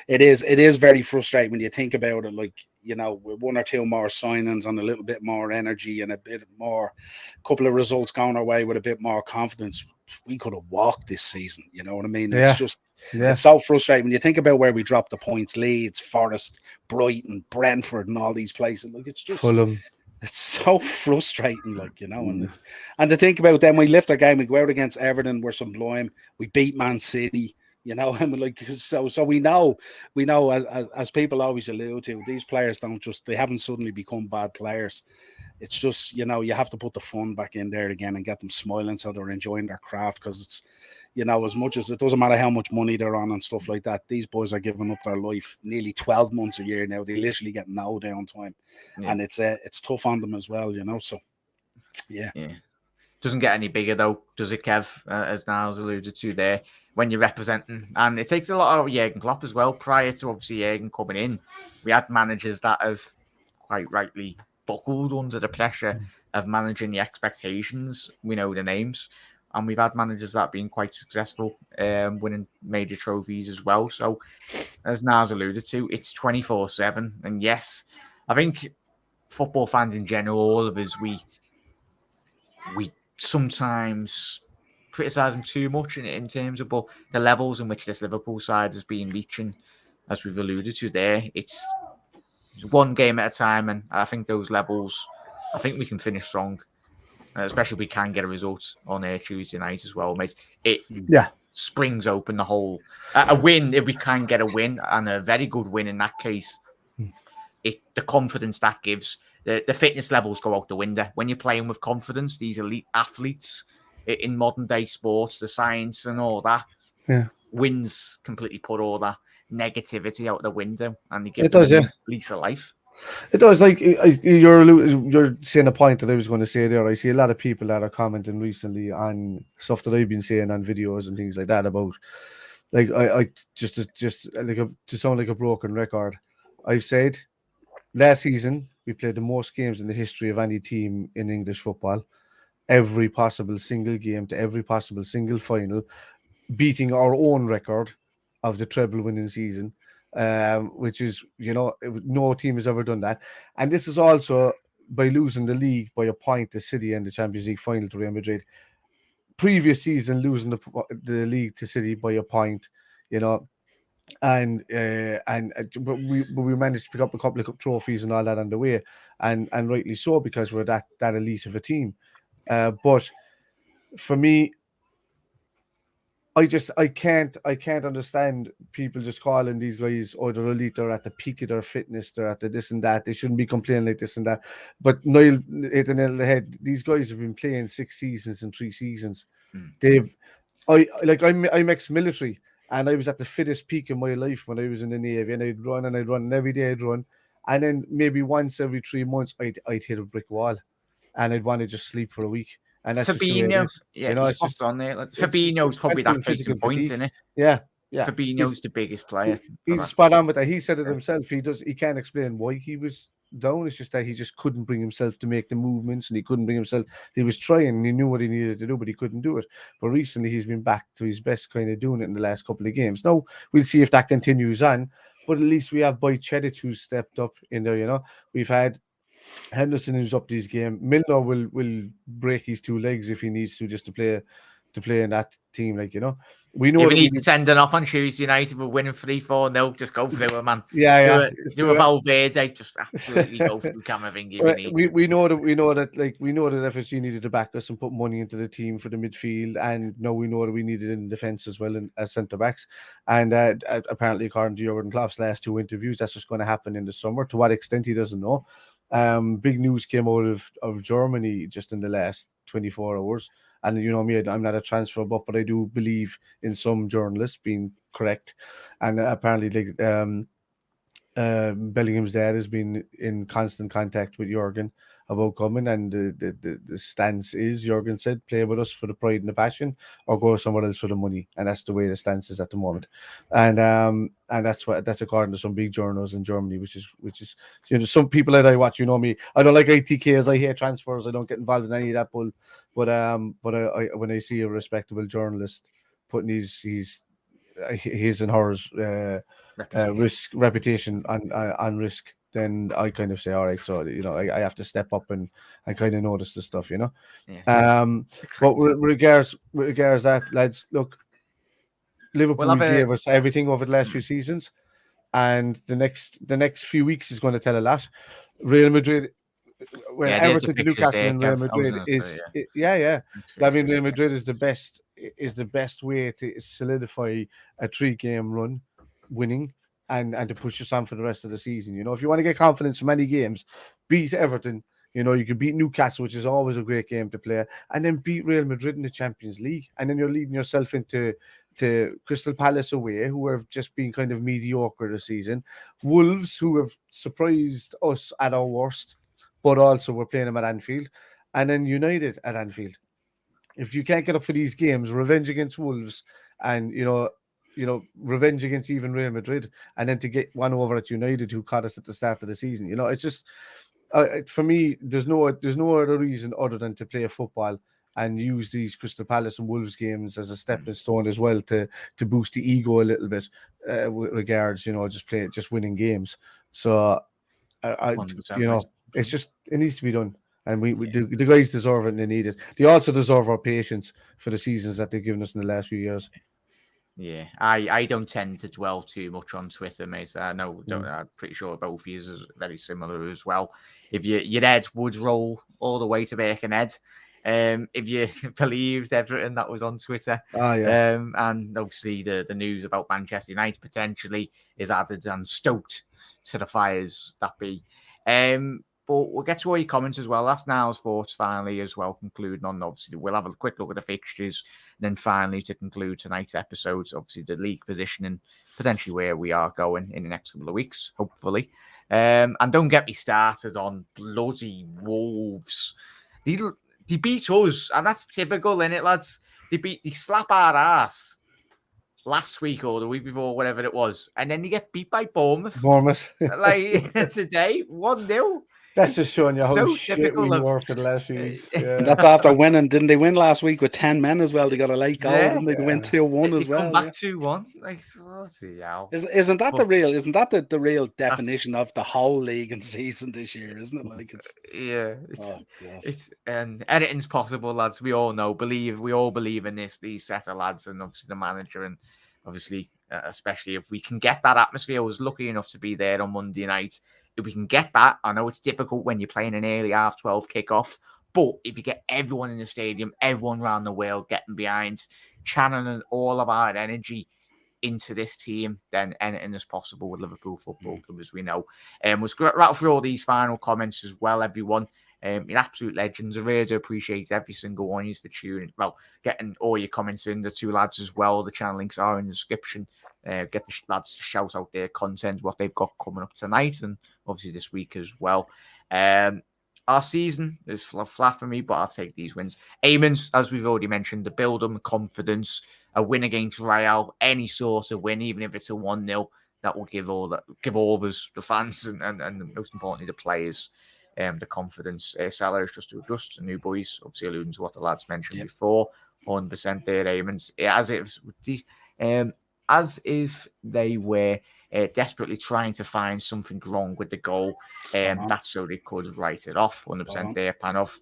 it is very frustrating when you think about it. Like, with 1 or 2 more signings and a little bit more energy and a couple of results going our way with a bit more confidence, we could have walked this season. You know what I mean? It's just it's so frustrating when you think about where we dropped the points: Leeds, Forest, Brighton, Brentford, and all these places. Like, it's just Fulham. It's so frustrating, and to think about then we lift our game, we go out against Everton, we're sublime, we beat Man City. And so we know as people always allude to, these players they haven't suddenly become bad players. It's just, you have to put the fun back in there again and get them smiling so they're enjoying their craft, because it's, as much as it doesn't matter how much money they're on and stuff like that, these boys are giving up their life nearly 12 months a year now. They literally get no downtime, and it's tough on them as well, so doesn't get any bigger though, does it, Kev? As Niles alluded to there, when you're representing, and it takes a lot of Jurgen Klopp as well. Prior to obviously Jurgen coming in, we had managers that have quite rightly buckled under the pressure of managing the expectations. We know the names, and we've had managers that have been quite successful, winning major trophies as well. So, as Niles alluded to, it's 24/7, and yes, I think football fans in general, all of us, we sometimes criticise them too much in terms of the levels in which this Liverpool side has been reaching, as we've alluded to there. It's one game at a time, and I think those levels, I think we can finish strong, especially if we can get a result on Tuesday night as well, mate. It springs open the whole a win. If we can get a win, and a very good win in that case, the confidence that gives. The fitness levels go out the window. When you're playing with confidence, these elite athletes in modern day sports, the science and all that, wins completely put all that negativity out the window, and they give them a lease of life. It does. Like, you're saying a point that I was going to say there. I see a lot of people that are commenting recently on stuff that I've been saying on videos and things like that about, like, I just like to sound like a broken record. I've said last season we played the most games in the history of any team in English football. Every possible single game to every possible single final, beating our own record of the treble winning season, which is, no team has ever done that. And this is also by losing the league by a point to City in the Champions League final to Real Madrid. Previous season, losing the league to City by a point, but we managed to pick up a couple of trophies and all that on the way, and rightly so, because we're that elite of a team. But for me, I can't understand people just calling these guys, they're elite, they're at the peak of their fitness, they're at the this and that, they shouldn't be complaining like this and that. But Niall hit the nail on the head. These guys have been playing 6 seasons and 3 seasons. I'm ex-military, and I was at the fittest peak of my life when I was in the Navy, and I'd run, and every day I'd run, and then maybe once every 3 months I'd hit a brick wall, and I'd want to just sleep for a week. And that's Fabinho, it's just on there. Fabinho's probably that case in point, isn't it? Yeah. Fabinho's the biggest player. He's spot on with that. He said it himself. He can't explain why he was down. It's just that he just couldn't bring himself to make the movements, and he couldn't bring himself. He was trying, and he knew what he needed to do, but he couldn't do it. But recently, he's been back to his best, kind of doing it in the last couple of games. Now we'll see if that continues on. But at least we have Boy Chedic who's stepped up in there. We've had Henderson who's up to his game. Milner will break his 2 legs if he needs to, just to play to play in that team. Like, you know, we know If we that need to send it off on Tuesday night, if we're winning 3-4, just go through it, man. Do a Valverde, just absolutely go through Camavinga if you need. We know that FSG needed to back us and put money into the team for the midfield, and now we know that we needed in defence as well as centre backs. And apparently, according to Jurgen Klopp's last 2 interviews, that's what's going to happen in the summer. To what extent, he doesn't know. Big news came out of Germany just in the last 24 hours. And you know me, I'm not a transfer buff, but I do believe in some journalists being correct. And apparently, Bellingham's dad has been in constant contact with Jurgen about coming, and the stance is, Jurgen said, play with us for the pride and the passion, or go somewhere else for the money, and that's the way the stance is at the moment. And that's according to some big journals in Germany, which is you know, some people that I watch, you know me, I don't like ITKs, I hate transfers, I don't get involved in any of that bull. But I when I see a respectable journalist putting his and hers reputation on risk, then I kind of say, all right, so you know, I have to step up and kind of notice the stuff, you know. Yeah. But with regards that, lads, look, Liverpool gave us everything over the last few seasons, and the next few weeks is going to tell a lot. Real Madrid, Everton to Newcastle and Real Madrid I mean, Real Madrid is the best way to solidify a 3-game run winning and to push us on for the rest of the season. You know, if you want to get confidence from any games, beat Everton. You know, you could beat Newcastle, which is always a great game to play, and then beat Real Madrid in the Champions League, and then you're leading yourself into Crystal Palace away, who have just been kind of mediocre this season. Wolves, who have surprised us at our worst, but also we're playing them at Anfield, and then United at Anfield. If you can't get up for these games, revenge against Wolves, and you know, revenge against even Real Madrid, and then to get one over at United, who caught us at the start of the season. You know, it's just for me, there's no other reason other than to play football and use these Crystal Palace and Wolves games as a stepping stone as well to boost the ego a little bit with regards, you know, just winning games. So you know, it's just, it needs to be done. And the guys deserve it and they need it. They also deserve our patience for the seasons that they've given us in the last few years. Yeah, I don't tend to dwell too much on Twitter, mate. I know, I'm pretty sure both of you is very similar as well. If your head would roll all the way to Birkenhead, if you believed everything that was on Twitter. And obviously the news about Manchester United potentially is added and stoked to the fires that be. But we'll get to all your comments as well. That's Niall's thoughts finally as well, concluding on, obviously, we'll have a quick look at the fixtures. And then finally, to conclude tonight's episodes, obviously, the league position and potentially where we are going in the next couple of weeks, hopefully. And don't get me started on bloody Wolves. They beat us, and that's typical, innit, lads? They slap our ass last week or the week before, whatever it was, and then they get beat by Bournemouth. Like today, 1-0. That's just showing you how shit we were for the last few weeks. Yeah. That's after winning. Didn't they win last week with 10 men as well? They got a late goal, didn't they? They went 2-1 as well. Come back 2-1. Like, Isn't that the real? Isn't that the real definition of the whole league and season this year? Isn't it? Like it's and anything's possible, lads. We all know. We all believe in these set of lads, and obviously the manager, and obviously especially if we can get that atmosphere. I was lucky enough to be there on Monday night. If we can get that, I know it's difficult when you're playing an early 12:30 kickoff, but if you get everyone in the stadium, everyone around the world getting behind, channeling all of our energy into this team, then anything is possible with Liverpool Football Club, as we know. We'll rattle through all these final comments as well, everyone. You're absolute legends. I really do appreciate every single one of you for tuning. Well, getting all your comments in. The two lads as well. The channel links are in the description. Get the lads to shout out their content, what they've got coming up tonight, and obviously this week as well. Our season is flat for me, but I'll take these wins. Aimons, as we've already mentioned, the build-up, confidence, a win against Real, any sort of win, even if it's a 1-0, that will give all of us, the fans, and most importantly, the players, the confidence. Salah is just to adjust to new boys, obviously alluding to what the lads mentioned before. 100% there, Aimons. As if they were desperately trying to find something wrong with the goal, that's so they could write it off. 100% there, Panov.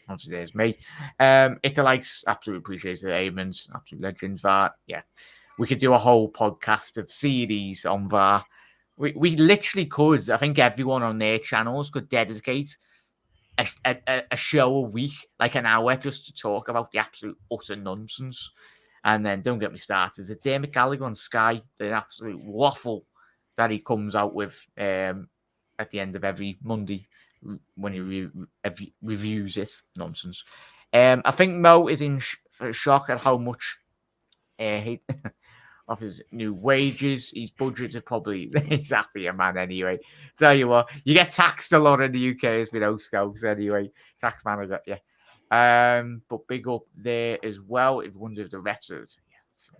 Obviously, there's me. If the likes, absolutely appreciate it. Eamons, absolute legends. VAR, yeah. We could do a whole podcast of series on VAR. We literally could. I think everyone on their channels could dedicate a show a week, like an hour, just to talk about the absolute utter nonsense. And then don't get me started. The Dermot Gallagher on Sky, the absolute waffle that he comes out with at the end of every Monday when he reviews it. Nonsense. I think Mo is in shock at how much of his new wages. His budgets are probably, he's happier man anyway. Tell you what, you get taxed a lot in the UK as we know, Scouts anyway. Tax man, I got you. But big up there as well. If you wonder if the refs are,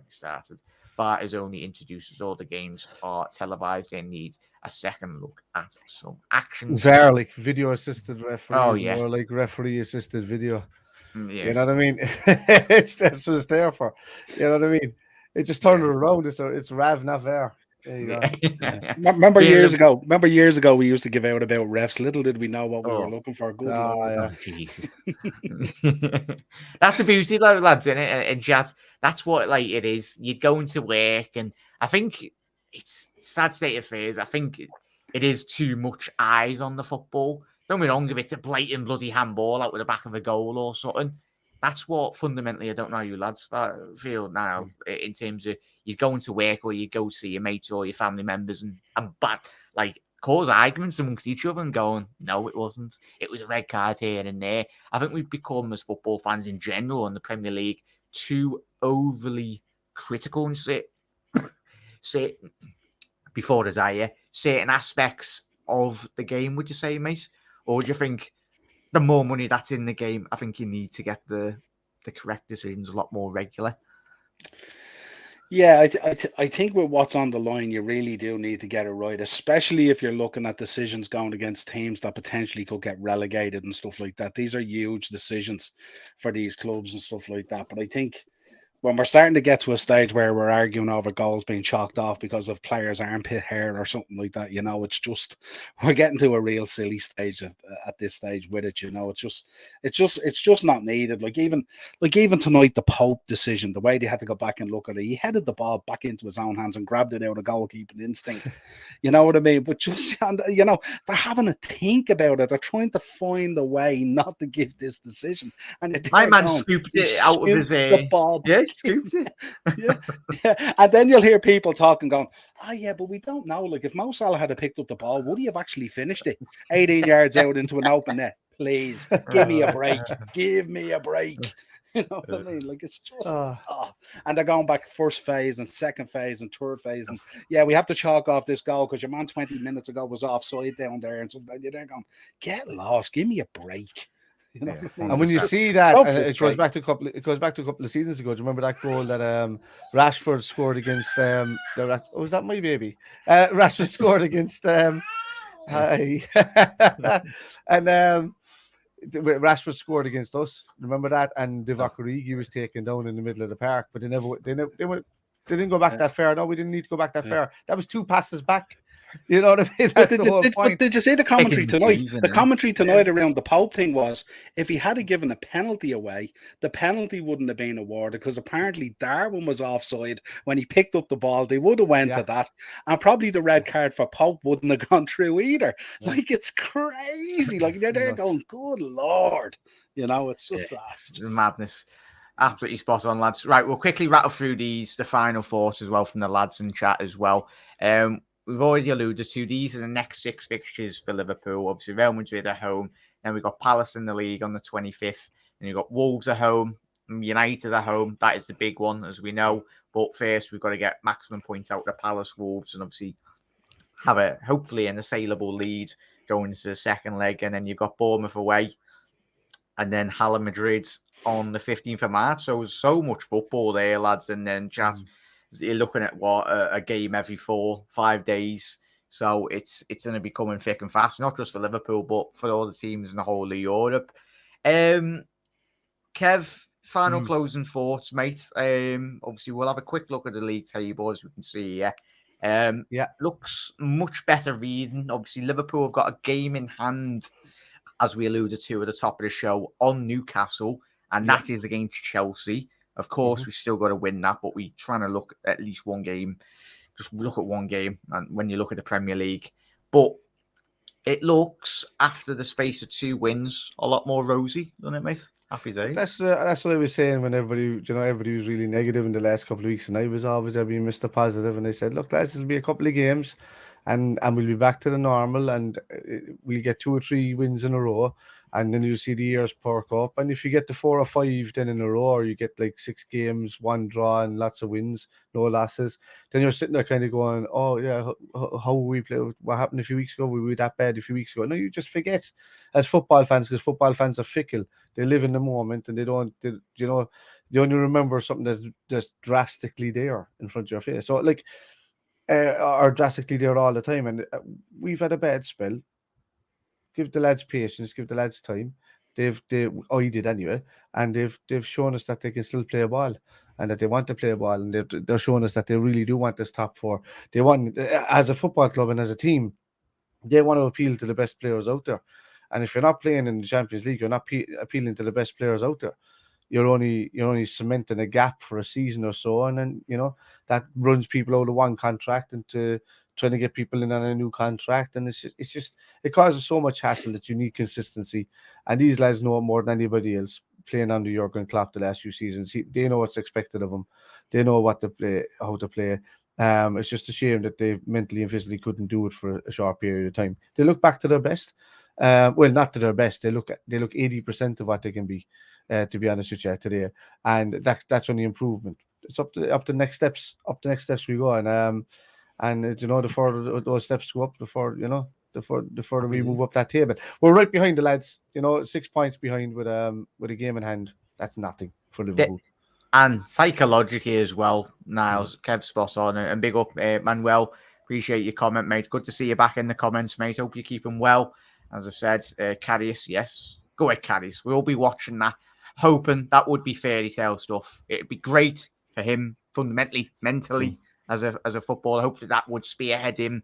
started. VAR is only introduced as all the games are televised. They need a second look at some action. VAR, like video assisted referee. Oh, yeah. More like referee assisted video. Yeah. You know what I mean? That's what it's there for. You know what I mean? It just turned it around. It's Rav, not VAR. There you go. Remember years ago? Remember years ago we used to give out about refs. Little did we know what we were looking for. Good Lord. Yeah. Jesus. That's the beauty, though, lads, in it. And chat. That's what like it is. You're going to work, and I think it's sad state of affairs. I think it is too much eyes on the football. Don't be wrong, if it's a blatant bloody handball out with the back of the goal or something. That's what fundamentally, I don't know you lads feel now in terms of you going to work or you go see your mates or your family members and like cause arguments amongst each other and going, no, it wasn't. It was a red card here and there. I think we've become, as football fans in general in the Premier League, too overly critical and say before desire certain aspects of the game. Would you say, mate, or do you think the more money that's in the game, I think you need to get the correct decisions a lot more regular? Yeah, I think with what's on the line, you really do need to get it right, especially if you're looking at decisions going against teams that potentially could get relegated and stuff like that. These are huge decisions for these clubs and stuff like that. But I think when we're starting to get to a stage where we're arguing over goals being chalked off because of players' armpit hair or something like that, it's just, we're getting to a real silly stage at this stage with it. It's just not needed. Like even tonight, the Pope decision, the way they had to go back and look at it, he headed the ball back into his own hands and grabbed it out of goalkeeping instinct. You know what I mean? But just, they're having to think about it. They're trying to find a way not to give this decision. And my man scooped it out of his the ball. Yeah, scooped it. yeah. And then you'll hear people talking, going, "Oh yeah, but we don't know. Like if Mo Salah had picked up the ball, would he have actually finished it 18 yards out into an open net? Please give me a break. Give me a break." You know what I mean? Like it's just, and they're going back first phase and second phase and third phase, and yeah, we have to chalk off this goal because your man 20 minutes ago was offside down there, and something. You're there going, get lost, give me a break. You know what I mean? And when you see that, it goes back to a couple of seasons ago. Do you remember that goal that Rashford scored against was that my baby? Rashford scored against and Rashford scored against us. Remember that? And Divock Origi was taken down in the middle of the park, but they didn't go back that far. No, we didn't need to go back that far. That was 2 passes back. You know what I mean? That's the whole point. Did you see the commentary tonight? The commentary tonight around the Pope thing was, if he had given a penalty away, the penalty wouldn't have been awarded because apparently Darwin was offside when he picked up the ball. They would have went to that, and probably the red card for Pope wouldn't have gone through either. Like it's crazy. Like they're there going, "Good Lord," it's just it's madness. Absolutely spot on, lads. Right, we'll quickly rattle through the final thoughts as well from the lads in chat as well. We've already alluded to these are the next 6 fixtures for Liverpool. Obviously, Real Madrid at home. Then we've got Palace in the league on the 25th. And you've got Wolves at home, United at home. That is the big one, as we know. But first, we've got to get maximum points out of Palace, Wolves, and obviously have hopefully an assailable lead going into the second leg. And then you've got Bournemouth away. And then Hala Madrid on the 15th of March. So much football there, lads. And then just... You're looking at a game every 4-5 days, so it's going to be coming thick and fast, not just for Liverpool, but for all the teams in the whole of Europe. Kev, final closing thoughts, mate. Obviously, we'll have a quick look at the league table as we can see here. Looks much better reading. Obviously, Liverpool have got a game in hand as we alluded to at the top of the show, on Newcastle, and that is against Chelsea. Of course, we still got to win that, but we're trying to look at least one game. Just look at one game, and when you look at the Premier League. But it looks, after the space of 2 wins, a lot more rosy, doesn't it, mate? Happy days. That's what I was saying when everybody was really negative in the last couple of weeks, and I was always being Mr. Positive, and I said, look, lads, there'll be a couple of games, and we'll be back to the normal, and we'll get 2 or 3 wins in a row, and then you'll see the years perk up. And if you get the 4 or 5 then in a row, or you get like 6 games, 1 draw and lots of wins, no losses, then you're sitting there kind of going, oh yeah, how we play? What happened a few weeks ago? We were that bad a few weeks ago. No, you just forget as football fans, because football fans are fickle. They live in the moment, and they only remember something that's drastically there in front of your face. So like, are drastically there all the time, and we've had a bad spell. Give the lads patience, give the lads time. I did anyway, and they've shown us that they can still play a ball, and that they want to play a ball, and they're showing us that they really do want this top 4. They want, as a football club and as a team, they want to appeal to the best players out there. And if you're not playing in the Champions League, you're not appealing to the best players out there. You're only cementing a gap for a season or so, and then that runs people out of one contract into trying to get people in on a new contract, and it causes so much hassle that you need consistency. And these lads know it more than anybody else. Playing under Jurgen Klopp the last few seasons, they know what's expected of them. They know what to play, how to play. It's just a shame that they mentally and physically couldn't do it for a short period of time. They look back to their best. Well, not to their best. They look 80% of what they can be. To be honest with you today, and that's only improvement. It's up to next steps. Up the next steps we go, and the further those steps go up, the further we move up that table. We're right behind the lads. 6 points behind with a game in hand. That's nothing for Liverpool. And psychologically as well, Niles, Kev spot on, and big up, Manuel. Appreciate your comment, mate. Good to see you back in the comments, mate. Hope you're keeping well. As I said, Carius, yes, go ahead, Carius. We'll be watching that, hoping that would be fairy tale stuff. It'd be great for him fundamentally, mentally, as a footballer. Hopefully that would spearhead him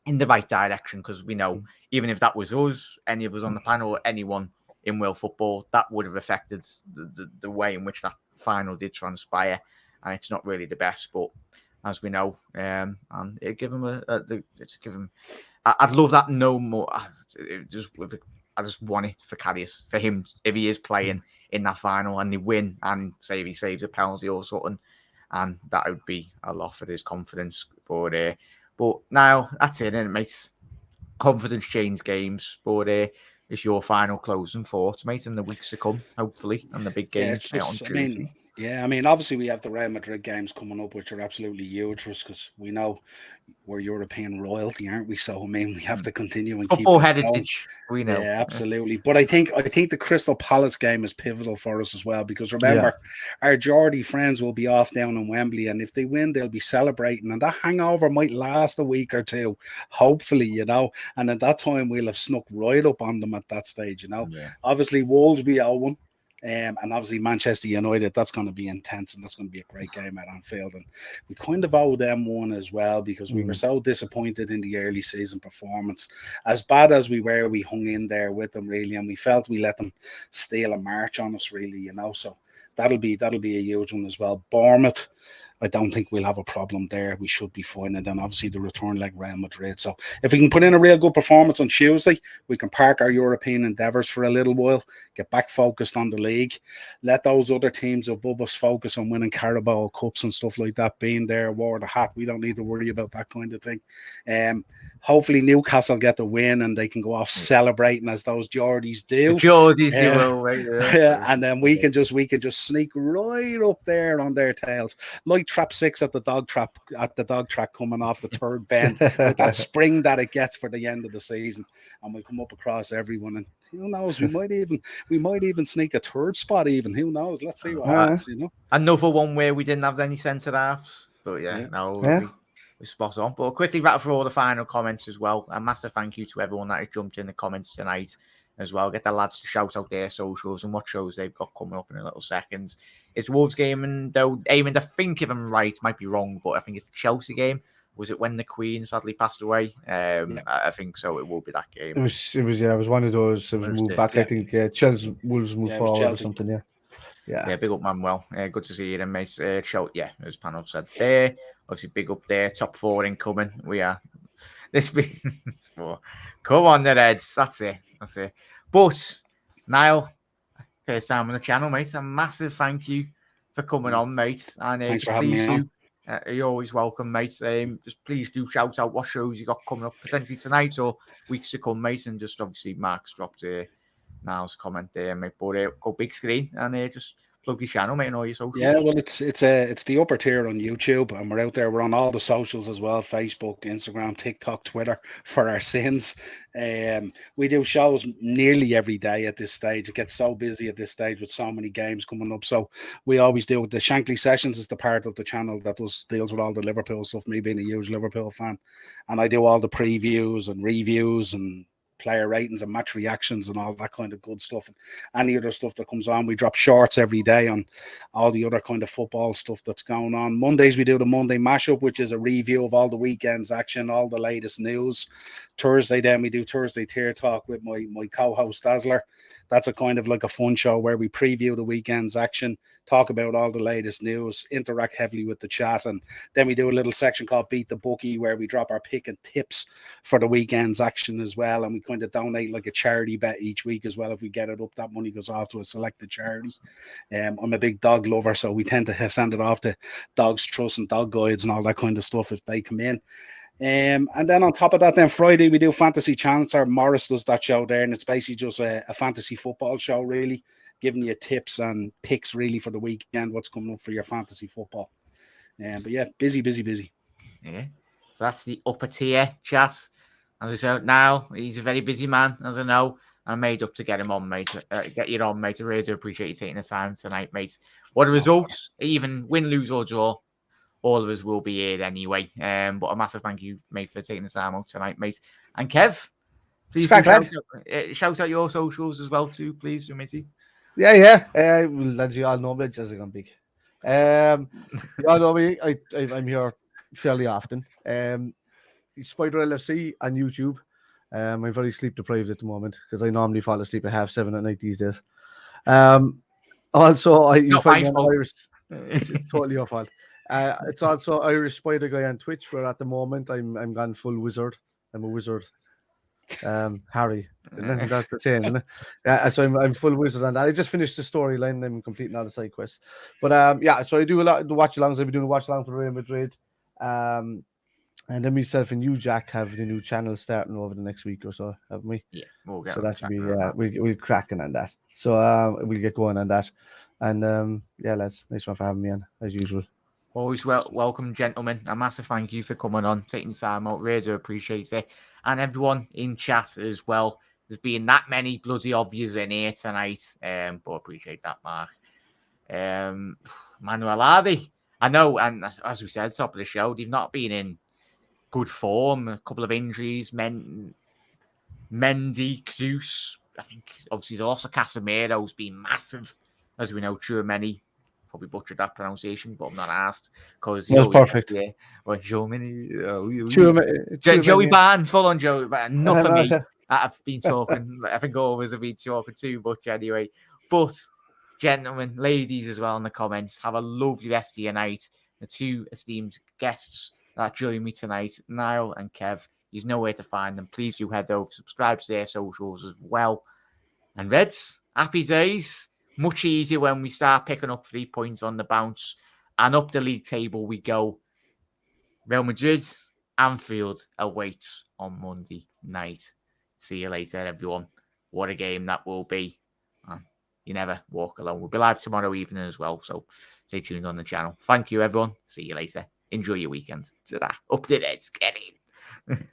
in the right direction, because we know even if that was us, any of us on the panel, or anyone in world football, that would have affected the way in which that final did transpire, and it's not really the best. But as we know, and it give him I'd love that no more. I just want it for Carius, for him, if he is playing in that final and they win, and say if he saves a penalty or something, and that would be a lot for his confidence. But now that's it, isn't it, mate? Confidence change games, but it's your final closing thoughts, mate, in the weeks to come, hopefully, and the big games on Tuesday. Obviously we have the Real Madrid games coming up, which are absolutely huge for us, because we know we're European royalty, aren't we? So we have to continue and football keep heritage. We know, yeah, absolutely. But I think the Crystal Palace game is pivotal for us as well, because remember, our Geordie friends will be off down in Wembley, and if they win, they'll be celebrating, and that hangover might last a week or two, hopefully, and at that time we'll have snuck right up on them at that stage. Obviously Wolves be 0-1. And obviously Manchester United, that's going to be intense, and that's going to be a great game at Anfield. And we kind of owe them one as well, because we were so disappointed in the early season performance. As bad as we were, we hung in there with them, really, and we felt we let them steal a march on us, really, So that'll be a huge one as well. Bournemouth, I don't think we'll have a problem there. We should be fine. And then obviously the return leg Real Madrid. So if we can put in a real good performance on Tuesday, we can park our European endeavours for a little while, get back focused on the league, let those other teams above us focus on winning Carabao Cups and stuff like that, being there, wore the hat. We don't need to worry about that kind of thing. Hopefully Newcastle get the win and they can go off celebrating as those Geordies do. And then we can just sneak right up there on their tails, like Trap 6 at the dog track coming off the third bend with that spring that it gets for the end of the season, and we'll come up across everyone, and who knows, we might even sneak a third spot even. Who knows? Let's see what happens. Another one where we didn't have any centre halves, but we're spot on. But quickly wrap for all the final comments as well. A massive thank you to everyone that has jumped in the comments tonight as well. Get the lads to shout out their socials and what shows they've got coming up in a little seconds. It's the Wolves game, and though aiming to think if I'm right, might be wrong, but I think it's the Chelsea game was it when the Queen sadly passed away? I think so. It will be that game. It was one of those. It was moved back. I think Chelsea Wolves moved forward or something. Yeah. Big up, Manuel. Good to see you, then, mate. As Panel said there. Obviously, big up there. Top 4 incoming. We are this week. Come on, the Reds. That's it. But Niall, first time on the channel, mate. A massive thank you for coming on, mate. And thanks for having me on. You're always welcome, mate. Just please do shout out what shows you got coming up potentially tonight or weeks to come, mate. And just obviously Mark's dropped Niall's comment there, mate. But go big screen and just plug your channel, mate, and all your socials. Yeah, well, it's the upper tier on YouTube, and we're out there. We're on all the socials as well: Facebook, Instagram, TikTok, Twitter for our sins. We do shows nearly every day at this stage. It gets so busy at this stage with so many games coming up. So we always do the Shankly Sessions is the part of the channel that deals with all the Liverpool stuff. Me being a huge Liverpool fan, and I do all the previews and reviews and player ratings and match reactions and all that kind of good stuff, and any other stuff that comes on. We drop shorts every day on all the other kind of football stuff that's going on. Mondays we do the Monday mashup, which is a review of all the weekend's action, all the latest news. Thursday then we do Thursday Tier Talk with my co-host Dazzler. That's a kind of like a fun show where we preview the weekend's action, talk about all the latest news, interact heavily with the chat, and then we do a little section called Beat the Bookie where we drop our pick and tips for the weekend's action as well, and we kind of donate like a charity bet each week as well. If we get it up, that money goes off to a selected charity. I'm a big dog lover, so we tend to send it off to Dogs Trust and Dog Guides and all that kind of stuff if they come in. And then on top of that, then Friday we do Fantasy Chancer. Morris does that show there, and it's basically just a fantasy football show, really giving you tips and picks really for the weekend, what's coming up for your fantasy football. But yeah, busy. Yeah, so that's the upper tier chat. As I said, now he's a very busy man, as I know. I'm made up to get him on, mate. Get you on, mate. I really do appreciate you taking the time tonight, mate. What a result, even win, lose or draw. All of us will be here anyway. But a massive thank you, mate, for taking the time out tonight, mate. And Kev, please shout out your socials as well, too, please, matey. Yeah. Well, as you all know, me, as I'm big. You all know me. I'm here fairly often. Spider LFC on YouTube. I'm very sleep deprived at the moment because I normally fall asleep at 7:30 at night these days. Also, you find me on Irish. It's totally your fault. It's also Irish Spider Guy on Twitch, where at the moment I'm gone full wizard. I'm a wizard. Harry. That's the same, isn't it? Yeah, so I'm full wizard on that. I just finished the storyline and I'm completing all the side quests. But so I do a lot of the watch alongs. I've been doing a watch along for Real Madrid. And then myself and you, Jack, have the new channel starting over the next week or so, haven't we? Yeah, we'll get so that should be we'll cracking on that. So we'll get going on that. And lads, nice one for having me on as usual. Always welcome, gentlemen. A massive thank you for coming on, taking the time out. Really do appreciate it. And everyone in chat as well. There's been that many bloody obvious in here tonight. But appreciate that, Mark. Manuel Hardy. I know, and as we said, top of the show, they've not been in good form. A couple of injuries. Mendy, Cruz. I think, obviously, the loss of Casemiro's been massive, as we know, true many. Probably butchered that pronunciation, but I'm not asked because that's perfect. Yeah, well, Joey Barton, full on Joey Barton. Enough of me. I've been talking. I think always have been talking too much anyway. But gentlemen, ladies as well in the comments, have a lovely rest of your night. The two esteemed guests that join me tonight, Niall and Kev. You know where to find them. Please do head over, subscribe to their socials as well. And Reds, happy days. Much easier when we start picking up 3 points on the bounce. And up the league table we go. Real Madrid, Anfield awaits on Monday night. See you later, everyone. What a game that will be. You never walk alone. We'll be live tomorrow evening as well, so stay tuned on the channel. Thank you, everyone. See you later. Enjoy your weekend. Ta-da. Up the Reds. Get in.